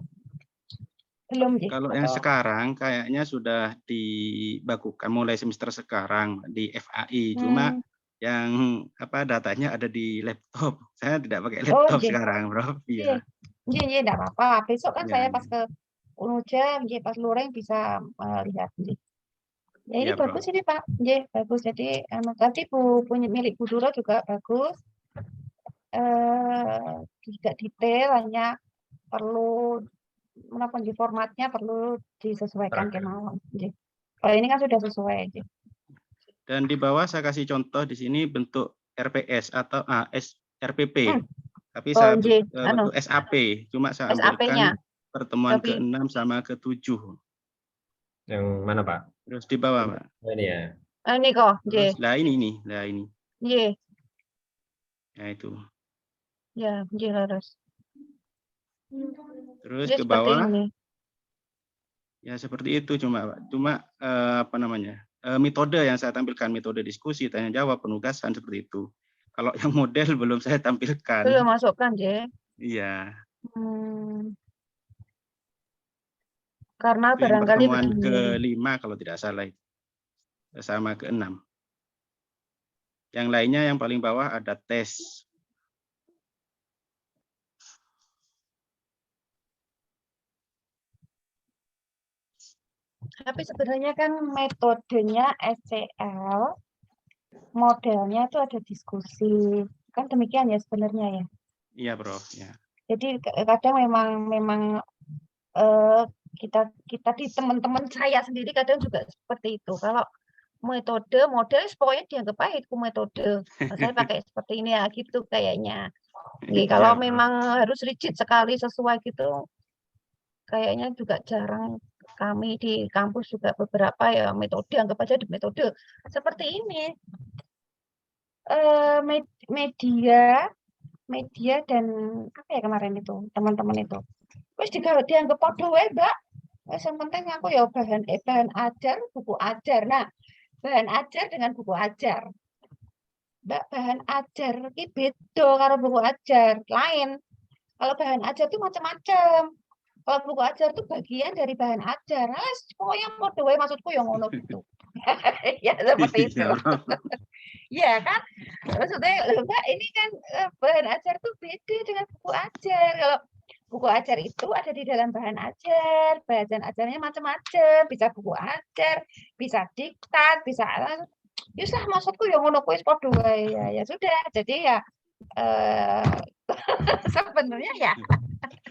Belum sih. Kalau yang sekarang kayaknya sudah dibakukan mulai semester sekarang di FAI. Cuma yang datanya ada di laptop. Saya tidak pakai laptop sekarang, Bro. Iya. Iya, enggak apa-apa. Besok kan saya pas ke UNUJA, pas luring bisa lihat. Ya ini Iya, Bro. bagus ini Pak, Nggih, bagus. Jadi tadi punya milik Bu Duro juga bagus. Tidak detail, hanya perlu menapa nggih formatnya perlu disesuaikan Seragam. kemawon. Nggih. Kalau ini kan sudah sesuai. Nggih. Dan di bawah saya kasih contoh di sini bentuk RPS atau RPP. Hmm. Tapi Oh, saya nggih, bentuk SAP. Cuma saya SAP-nya. ambilkan pertemuan Tapi ke-6 sama ke-7. Yang mana Pak? Terus di bawah, Pak. Oh, ini ya. ini kok, Terus nggih. lah ini nih, lah ini. Nggih, Ya itu. ya, nggih leres. Terus Nggih ke seperti bawah ini. ya seperti itu cuma apa namanya? Metode yang saya tampilkan, metode diskusi, tanya jawab, penugasan seperti itu. Kalau yang model belum saya tampilkan. Belum masukkan, nggih. Iya. Hmm. Karena Itu yang barangkali pertemuan begini. ke-5 kalau tidak salah itu. Sama ke-6. Yang lainnya yang paling bawah ada tes. Tapi sebenarnya kan metodenya SCL, modelnya itu ada diskusi. Kan demikian ya sebenarnya ya. Iya, Bro. Ya. Jadi kadang memang kita di teman-teman saya sendiri kadang juga seperti itu. Kalau model pokoknya dianggap aja itu metode. Saya pakai seperti ini ya gitu kayaknya. Nggih, Iya, kalau Bro. memang harus rigid sekali sesuai gitu, kayaknya juga jarang. Kami di kampus juga beberapa ya metode, anggap aja di metode seperti ini. Media dan apa ya kemarin itu teman-teman itu, wis dianggap podo wae Mbak. Wis yang penting aku ya bahan ajar, buku ajar. Nah, bahan ajar dengan buku ajar. Mbak, bahan ajar iki beda karo buku ajar. Lain. Kalau bahan ajar itu macam-macam. Kalau buku ajar itu bagian dari bahan ajar. Nah, pokoknya podo wae maksudku yang ngono gitu. Ya seperti itu. Iya, Bro. Iya kan? Maksudnya, Mbak, ini kan bahan ajar tuh beda dengan buku ajar. Kalau buku ajar itu ada di dalam bahan ajar, bahan ajarnya macam-macam, bisa buku ajar, bisa diktat, bisa yus lah maksudku yang ngono kuwi padha wae ya sudah. Jadi ya sebenarnya ya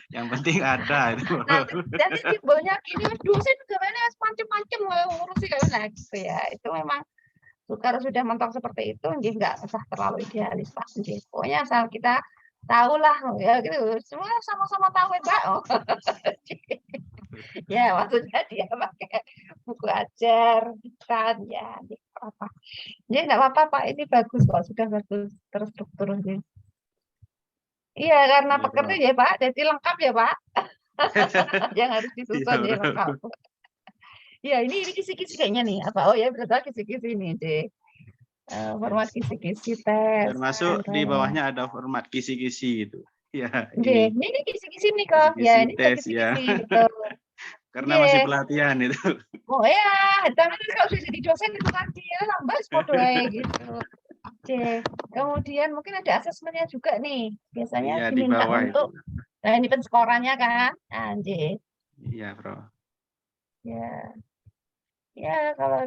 Yang penting ada itu. nanti simbolnya gini dosen gambarnya macam-macam ngurusi nah gitu ya. Itu memang kalau sudah mentok seperti itu nggak usah terlalu idealis Pak. Pokoknya asal kita tahu lah ya gitu. Semua sama-sama tahu ya Mbak. Oh. Ya maksudnya dia pakai buku ajar kan ya apa. Jadi nggak apa-apa Pak, ini bagus kok, sudah bagus terstruktur ini. Iya karena Iya, pekerja Bro. ya Pak, jadi lengkap ya Pak. Yang harus Iya, disusun ya Bro. lengkap. Ya ini kisi-kisi kayaknya nih apa? Oh ya berarti kisi-kisi nih deh. Format kisi-kisi tes. Termasuk di bawahnya ada format kisi-kisi itu. Ya, Ini kisi-kisi nih kok. kisi-kisi Ya ini juga tes ya. kisi-kisi betul. Karena masih pelatihan itu. Oh ya, tapi kalau sudah jadi dosen itu tadi ya lambat podo ae gitu. Oke. Kemudian mungkin ada asesmennya juga nih. Biasanya Iya, di diminta bawah itu. untuk nah ini penskorannya kan. Anjir. Iya, Bro. Ya. Ya kalau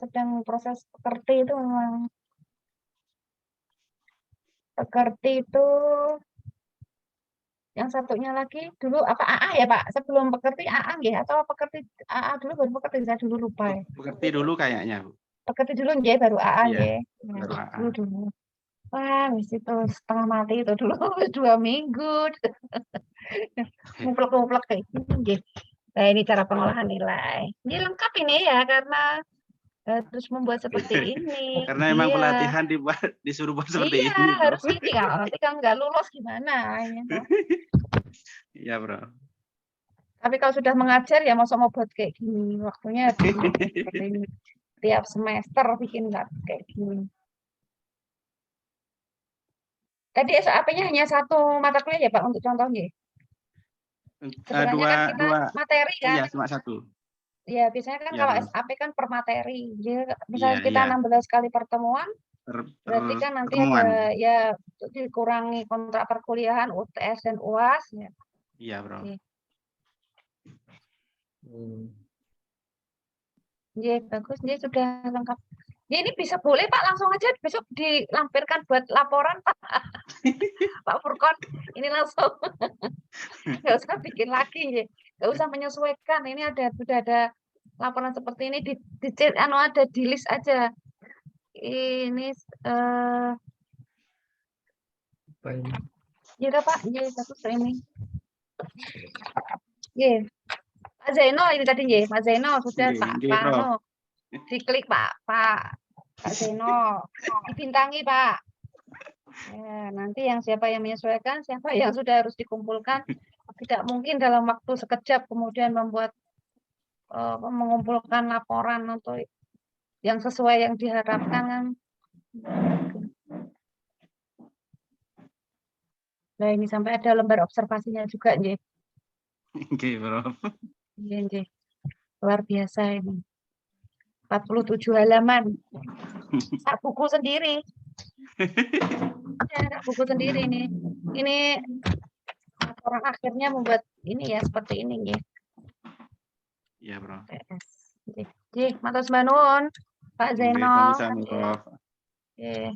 sedang proses pekerti itu memang pekerti itu yang satunya lagi dulu apa AA ya Pak? Sebelum pekerti AA nggih atau pekerti AA dulu baru pekerti saya dulu lupa ya. Mengerti dulu kayaknya, Bu. Pekerti dulu nggih baru AA Iya, nggih. baru AA. Dulu. Wah, wis itu setengah mati itu dulu 2 minggu. Nguplek-nguplek kayak gini nggih. Nah, ini cara pengolahan nilai. Ini lengkap ini ya karena harus membuat seperti ini. Karena memang Iya. pelatihan disuruh buat seperti Iya, ini, Bro. harus ini kalau nanti kalau nggak lulus gimana ini toh. Iya, Bro. Tapi kalau sudah mengajar ya masa mau buat kayak gini. Waktunya harus seperti ini. Tiap semester bikin nggak kayak gini. Tadi SAP-nya hanya satu mata kuliah ya Pak untuk contohnya. Sebenarnya kan kita materi kan. Iya, cuma satu. Ya, biasanya kan Iya, kalau Bro. SAP kan per materi. Jadi, Iya, misalnya kita iya. 16 kali pertemuan, berarti kan nanti pertemuan. ada ya dikurangi kontrak perkuliahan, UTS dan UAS. Ya. Iya, Bro. Oke. Ya, bagus. Ya, sudah lengkap. Ya, ini bisa boleh Pak, langsung aja besok dilampirkan buat laporan Pak. Pak Furkon, ini langsung nggak usah bikin lagi ya, nggak usah menyesuaikan. Ini sudah ada laporan seperti ini ada di list aja. Ini Apa ini? ya udah Pak, ya bagus ini. Ya, Pak Zaino ini tadi ya, Pak Zaino sudah Pak Nggih, Prof. Anu, diklik Pak Zaino, dibintangi Pak. Ya, nanti siapa yang menyesuaikan, siapa yang sudah harus dikumpulkan, tidak mungkin dalam waktu sekejap kemudian mengumpulkan laporan untuk yang sesuai yang diharapkan kan. Nah, ini sampai ada lembar observasinya juga, Nggih. Nggih, Prof. Nggih. Luar biasa ini. 47 halaman. Sak buku sendiri. Ya, sak buku sendiri ini. Ini laporan akhirnya membuat ini ya seperti ini, nggih. Iya, Prof. Nggih, matur nuwun, Pak Nggih, Zaino. sama-sama, Prof. Nggih.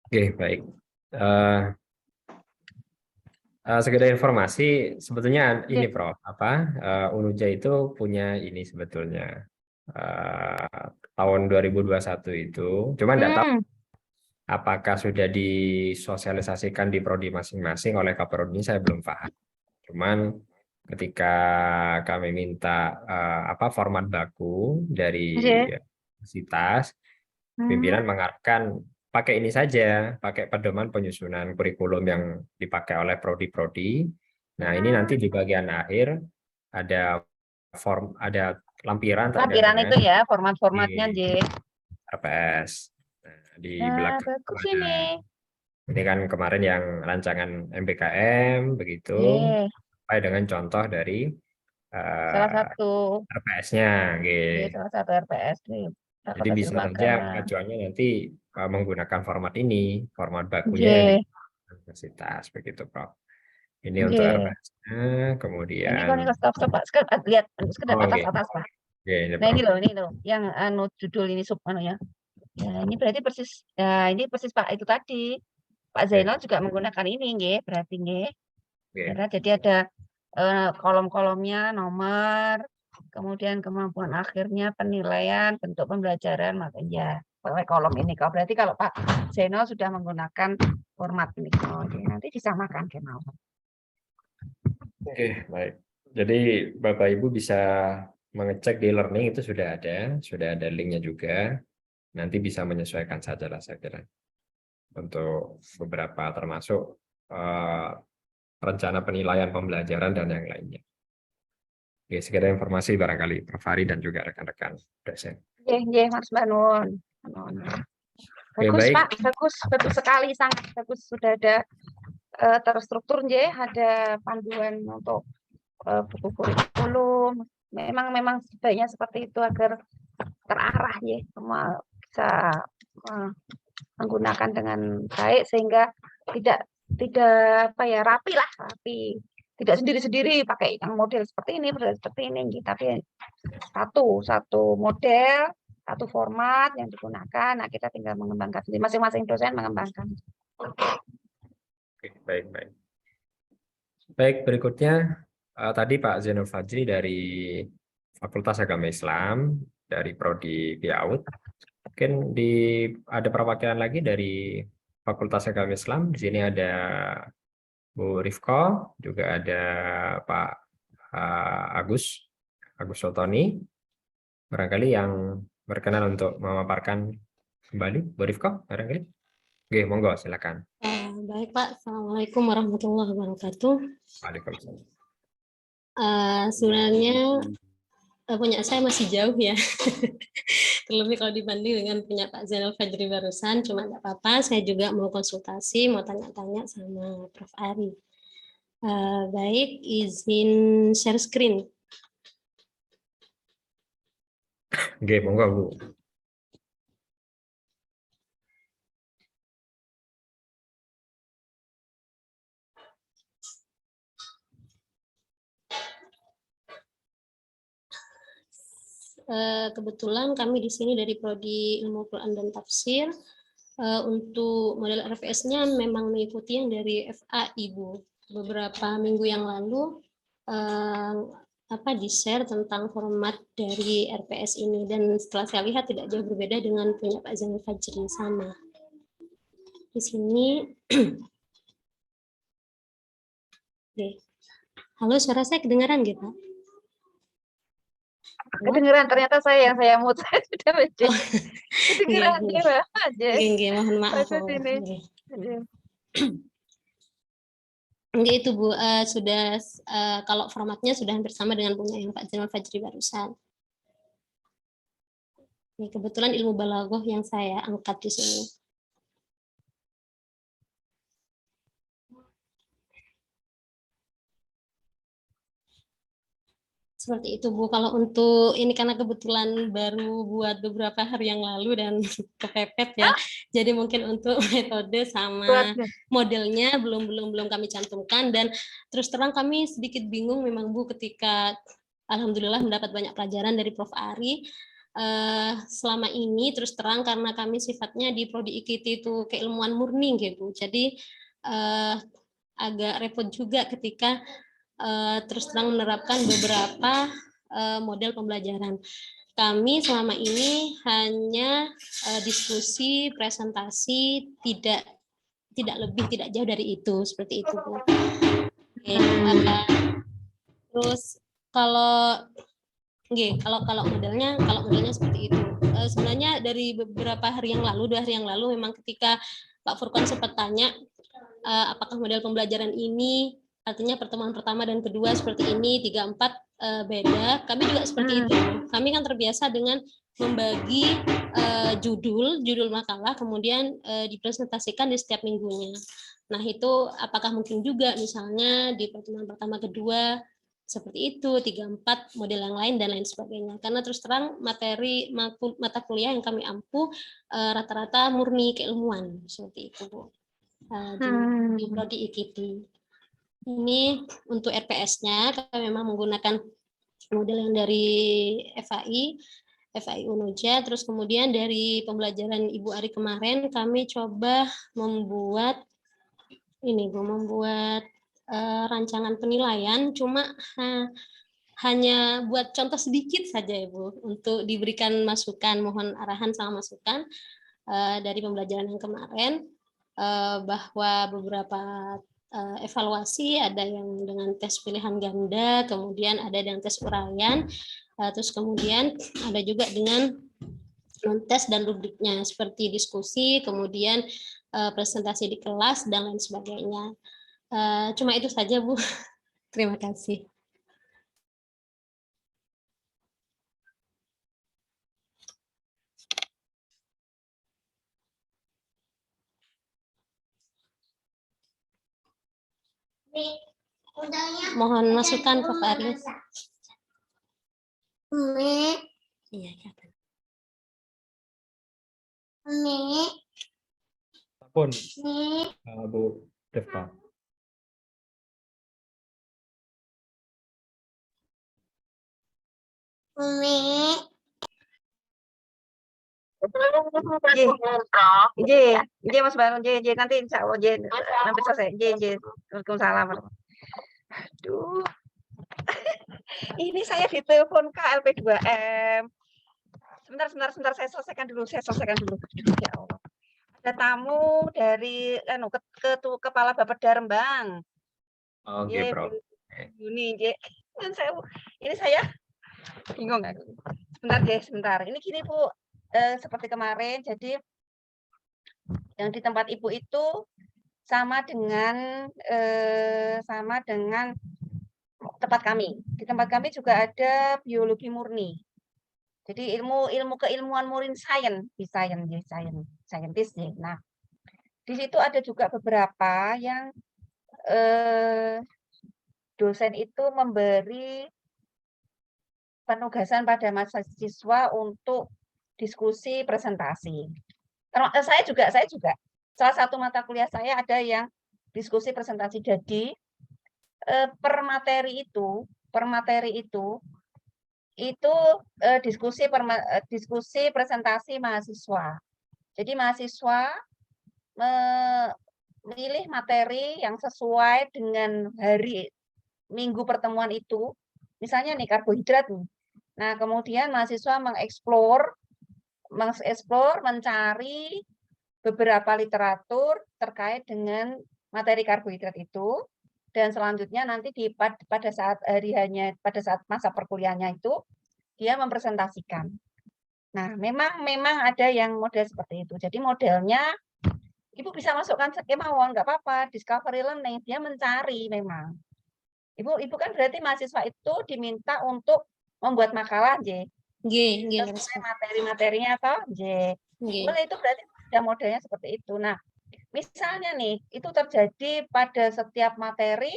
Oke, baik. Sekedar informasi, sebetulnya ini Prof, Unuja itu punya ini sebetulnya tahun 2021 itu, cuma tidak tahu apakah sudah disosialisasikan di prodi masing-masing oleh Kaprodi, saya belum paham. Cuman ketika kami minta format baku dari universitas, pimpinan mengarahkan pakai ini saja, pakai pedoman penyusunan kurikulum yang dipakai oleh prodi-prodi. Nah, ini nanti di bagian akhir ada lampiran Lampiran itu ya, format-formatnya, J. RPS. Nah, di belakang bagus ini. Ini kan kemarin yang rancangan MBKM begitu, sampai dengan contoh dari salah satu RPS-nya, salah satu RPS nih. Jadi bisa saja acuannya nanti menggunakan format ini, format bakunya yang di universitas begitu, Prof. Ini untuk RPS-nya, kemudian ini stop Pak, lihat sekedar atas Pak. Nah, ini loh yang judul ini ya. Ya, ini berarti persis. Nah, ini persis Pak itu tadi. Pak Zainal juga menggunakan ini, nggih, berarti nggih. Jadi ada kolom-kolomnya, nomor, kemudian kemampuan akhirnya, penilaian, bentuk pembelajaran, makanya pakai kolom ini. Berarti kalau Pak Zainal sudah menggunakan format ini, nanti disamakan mau. Oke, baik. Jadi Bapak Ibu bisa mengecek di learning itu sudah ada linknya juga. Nanti bisa menyesuaikan saja lah saya kira. Untuk beberapa termasuk rencana penilaian pembelajaran dan yang lainnya. Oke, sekedar informasi barangkali Prof. Fahri dan juga rekan-rekan dosen. Iya, Mas Banun. Bagus, baik. Pak, bagus sekali, sangat bagus. Sudah ada terstruktur, ada panduan untuk buku kurikulum. Memang sebaiknya seperti itu agar terarah ya, semua bisa menggunakan dengan baik sehingga tidak rapi, tidak sendiri-sendiri pakai yang model seperti ini tapi satu model, satu format yang digunakan. Nah, kita tinggal mengembangkan, masing-masing dosen mengembangkan. Oke, baik, berikutnya tadi Pak Zainul Fajri dari Fakultas Agama Islam dari Prodi PIAUD. Mungkin ada perwakilan lagi dari Fakultas Agama Islam. Di sini ada Bu Rifko, juga ada Pak Agus Sotoni. Barangkali yang berkenan untuk memaparkan kembali, Bu Rifko, barangkali. Oke, monggo, silakan. Baik Pak, Assalamualaikum warahmatullahi wabarakatuh. Waalaikumsalam. Sebenarnya punya saya masih jauh ya, terlebih kalau dibanding dengan punya Pak Zainal Fajri barusan, cuma nggak apa-apa, saya juga mau konsultasi, mau tanya-tanya sama Prof. Ari. Baik, izin share screen. Oke, monggo Bu. Kebetulan kami di sini dari Prodi Ilmu Quran dan Tafsir. Untuk model RPS-nya memang mengikuti yang dari FAI, Bu. Beberapa minggu yang lalu di-share tentang format dari RPS ini, dan setelah saya lihat tidak jauh berbeda dengan punya Pak Zainal Fajri, sama. Di sini, oke. Halo, suara saya kedengaran gitu? Kedengeran, ternyata saya mute, saya sudah baca. Kedengeran Nggih, dia aja. nggih, mohon maaf. Baca sini. Nggih. Nggih, itu Bu, sudah kalau formatnya sudah hampir sama dengan punya yang Pak Zainal Fajri barusan. Ini kebetulan ilmu balaghah yang saya angkat di sini. Seperti itu Bu. Kalau untuk ini karena kebetulan baru buat beberapa hari yang lalu dan kepepet ya. Jadi mungkin untuk metode sama modelnya belum kami cantumkan, dan terus terang kami sedikit bingung memang Bu ketika alhamdulillah mendapat banyak pelajaran dari Prof. Ari. Selama ini terus terang karena kami sifatnya di Prodi IKT itu keilmuan murni gitu. Jadi agak repot juga ketika terus terang menerapkan beberapa model pembelajaran. Kami selama ini hanya diskusi, presentasi, tidak lebih, tidak jauh dari itu, seperti itu Bu. Oke, terus kalau modelnya seperti itu. Sebenarnya dari beberapa hari yang lalu, 2 hari yang lalu, memang ketika Pak Furqan sempat tanya apakah model pembelajaran ini artinya pertemuan pertama dan kedua seperti ini, 3, 4 beda. Kami juga seperti itu. Kami kan terbiasa dengan membagi judul makalah, kemudian dipresentasikan di setiap minggunya. Nah, itu apakah mungkin juga misalnya di pertemuan pertama kedua seperti itu, 3, 4 model yang lain dan lain sebagainya. Karena terus terang materi mata kuliah yang kami ampu rata-rata murni keilmuan seperti itu Bu. Di Prodi IKT. Ini untuk RPS-nya kami memang menggunakan model yang dari FAI Unoja, terus kemudian dari pembelajaran Ibu Ari kemarin kami coba membuat rancangan penilaian, cuma hanya buat contoh sedikit saja Ibu untuk diberikan masukan, mohon arahan sama masukan dari pembelajaran yang kemarin, bahwa beberapa evaluasi ada yang dengan tes pilihan ganda, kemudian ada dengan tes uraian, terus kemudian ada juga dengan non-tes dan rubriknya seperti diskusi, kemudian presentasi di kelas dan lain sebagainya. Cuma itu saja Bu. Terima kasih. Mohon masukan Prof. Aris. Iya, Pun Bu Devka. Mas Baru, nanti insya Allah, nanti selesai, Waalaikumsalam. Aduh, ini saya ditelepon KLP2M. Sebentar, saya selesaikan dulu. Ya Allah. Ada tamu dari Kepala Bapeda Rembang. Oke, Bro. Ini saya bingung. Sebentar. Ini gini Bu, seperti kemarin, jadi yang di tempat Ibu itu sama dengan tempat kami. Di tempat kami juga ada biologi murni. Jadi ilmu keilmuan murni scientist ya. Nah, di situ ada juga beberapa yang dosen itu memberi penugasan pada mahasiswa untuk diskusi presentasi. Saya juga salah satu mata kuliah saya ada yang diskusi presentasi. Jadi per materi itu itu diskusi presentasi mahasiswa. Jadi mahasiswa memilih materi yang sesuai dengan hari minggu pertemuan itu. Misalnya nih karbohidrat nih. Nah, kemudian mahasiswa mengeksplor, mencari beberapa literatur terkait dengan materi karbohidrat itu, dan selanjutnya nanti pada saat pada saat masa perkuliahannya itu dia mempresentasikan. Nah, memang ada yang model seperti itu. Jadi modelnya Ibu bisa masukkan skemawan, nggak apa-apa, discovery learning, dia mencari memang. Ibu kan berarti mahasiswa itu diminta untuk membuat makalah, J. Nggih, Sesuai materi-materinya atau J. Boleh, itu berarti ada modelnya seperti itu. Nah, misalnya nih, itu terjadi pada setiap materi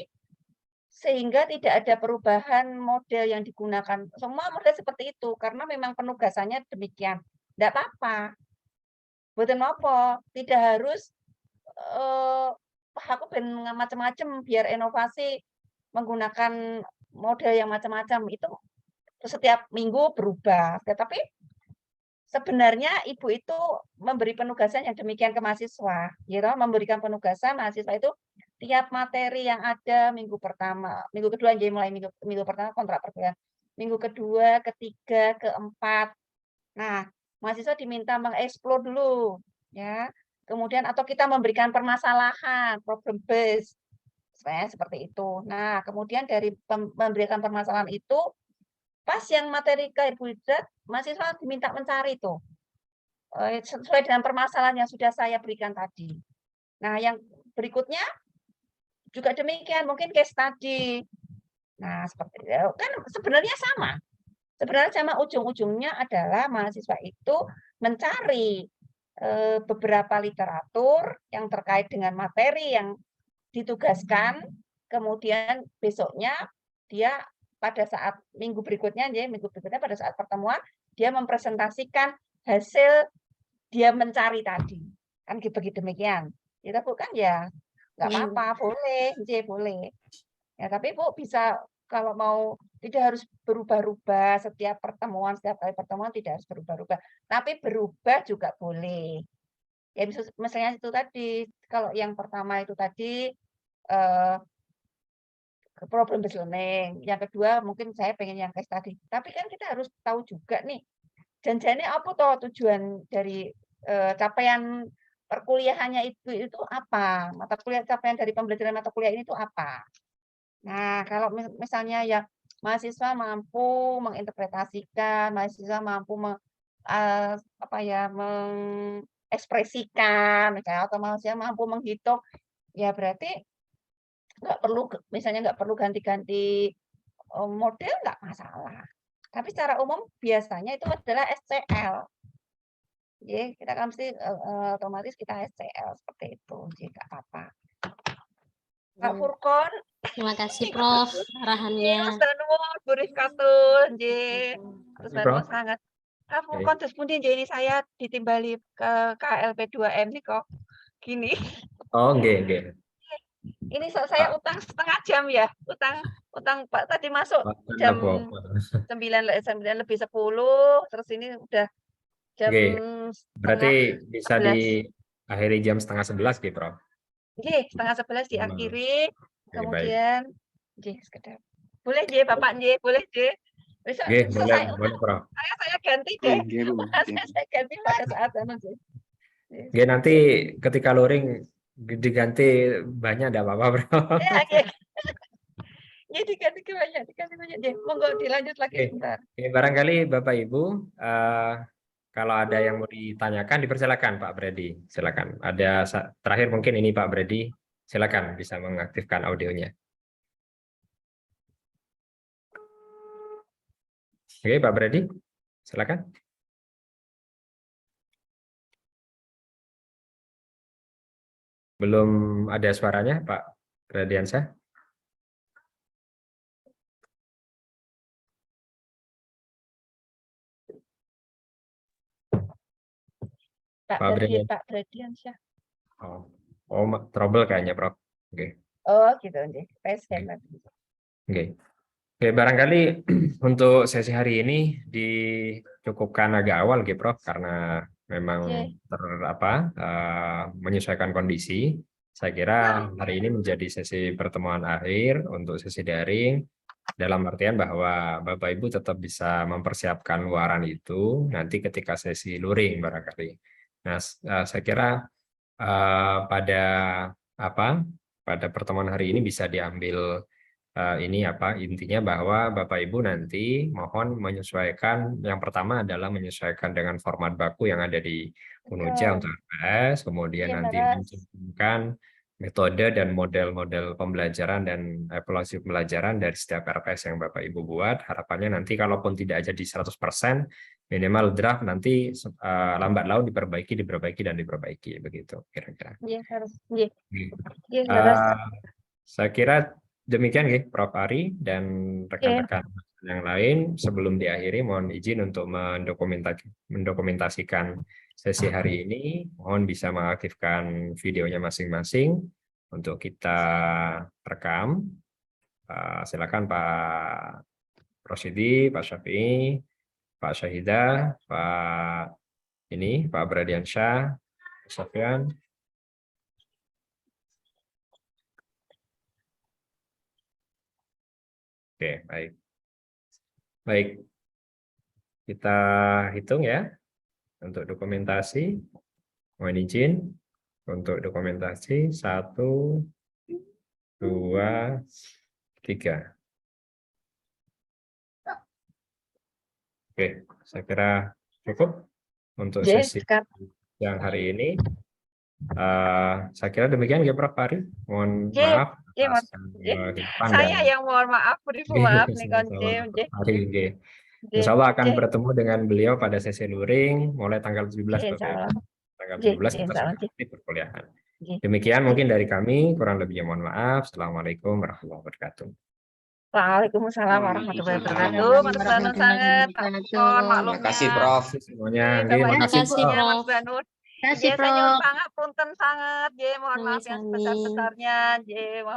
sehingga tidak ada perubahan model yang digunakan. Semua model seperti itu karena memang penugasannya demikian. Tidak apa-apa. Boten apa, tidak harus aku pengen macam-macam biar inovasi menggunakan model yang macam-macam itu setiap minggu berubah. Tetapi sebenarnya Ibu itu memberi penugasan yang demikian ke mahasiswa, gitu, memberikan penugasan mahasiswa itu tiap materi yang ada minggu pertama, minggu kedua jadi mulai minggu pertama kontrak perkuliahan, minggu kedua, ketiga, keempat. Nah, mahasiswa diminta mengeksplor dulu, ya. Kemudian atau kita memberikan permasalahan, problem based, seperti itu. Nah, kemudian dari memberikan permasalahan itu, pas yang materi karbohidrat, mahasiswa diminta mencari tuh sesuai dengan permasalahan yang sudah saya berikan tadi. Nah, yang berikutnya juga demikian, mungkin case study. Nah, seperti kan sebenarnya sama. Sebenarnya sama, ujung-ujungnya adalah mahasiswa itu mencari beberapa literatur yang terkait dengan materi yang ditugaskan, kemudian besoknya dia pada saat minggu berikutnya pada saat pertemuan dia mempresentasikan hasil dia mencari tadi. Kan begitu demikian. Kita bukan ya nggak apa-apa, boleh, boleh. Ya, tapi Bu bisa kalau mau tidak harus berubah-ubah setiap kali pertemuan tidak harus berubah-ubah, tapi berubah juga boleh. Ya misalnya itu tadi, kalau yang pertama itu tadi problem based learning, yang kedua mungkin saya pengen yang case tadi. Tapi kan kita harus tahu juga nih, janjiannya apa toh tujuan dari capaian perkuliahannya itu apa? Mata kuliah capaian dari pembelajaran mata kuliah ini itu apa? Nah, kalau misalnya ya mahasiswa mampu menginterpretasikan, mahasiswa mampu mengekspresikan, misalnya, atau mahasiswa mampu menghitung, ya berarti nggak perlu ganti-ganti model, nggak masalah. Tapi secara umum biasanya itu adalah SCL. Ya, kita kan mesti otomatis kita SCL seperti itu, nggak apa-apa. Pak Furkon. Terima kasih Prof arahannya. Mas Danul, Bu Rifkatul, terus Prof. sangat. Pak Furkon terus kemudian ini saya ditimbali ke KLP2M nih kok. Gini. Oh, nggih. Ini saya utang setengah jam ya. Utang Pak tadi masuk jam 9 lebih 10, terus ini udah jam berarti bisa diakhiri jam 10:30 gitu, Prof. Nggih, 10:30 diakhiri. Kemudian sekedar. Boleh Bapak boleh Besok boleh, Prof. Saya ganti deh. Saya ganti pada saat nanti ketika luring diganti banyak enggak apa-apa, Prof. Ya, diganti banyak. Monggo dilanjut lagi sebentar. Barangkali Bapak Ibu kalau ada yang mau ditanyakan dipersilakan Pak Brady. Silakan. Ada terakhir mungkin ini Pak Brady. Silakan bisa mengaktifkan audionya. Oke, Pak Brady. Silakan. Belum ada suaranya, Pak Bradiansyah. Pak Bradiansyah. Oh, trouble kayaknya, Prof. Oke. Oh, gitu nggih. Oke. Oke, barangkali untuk sesi hari ini dicukupkan agak awal, gitu, Prof, karena memang menyesuaikan kondisi. Saya kira hari ini menjadi sesi pertemuan akhir untuk sesi daring, dalam artian bahwa Bapak Ibu tetap bisa mempersiapkan luaran itu nanti ketika sesi luring barangkali. Nah, saya kira pada pertemuan hari ini bisa diambil intinya bahwa Bapak Ibu nanti mohon menyesuaikan, yang pertama adalah menyesuaikan dengan format baku yang ada di Unuja untuk RPS, kemudian Iya, nanti Laras. mencantumkan metode dan model-model pembelajaran dan evaluasi pembelajaran dari setiap RPS yang Bapak Ibu buat. Harapannya nanti kalaupun tidak jadi 100%, minimal draft nanti lambat laun diperbaiki begitu kira-kira. Iya, Laras. Iya, iya, Eh, Laras. Saya kira demikian ya, Prof. Ari dan rekan-rekan yang lain. Sebelum diakhiri, mohon izin untuk mendokumentasikan sesi hari ini. Mohon bisa mengaktifkan videonya masing-masing untuk kita rekam. Silakan Pak Rosidi, Pak Syafi'i, Pak Syahidah, Pak Bradiansyah, Pak Sofyan. Oke, baik. Baik, kita hitung ya untuk dokumentasi. Mohon izin untuk dokumentasi 1, 2, 3. Oke, saya kira cukup untuk sesi yang hari ini. Saya kira demikian ya, Prof. Ari. Mohon maaf. Saya yang mohon maaf, maaf nih Konjem. Insya Allah akan bertemu dengan beliau pada sesi luring mulai tanggal 17. Tanggal 17 kita sudah aktif perkuliahan. Demikian mungkin dari kami, kurang lebihnya mohon maaf. Assalamualaikum warahmatullahi wabarakatuh. Waalaikumsalam warahmatullahi wabarakatuh. Mas Banun sangat mohon maklumnya. Terima kasih, Prof. Semuanya. Terima kasih, Prof. Mas Banun. Terima kasih, Saya Prof. sangat punten sangat, mohon maaf yang sebesar-besarnya.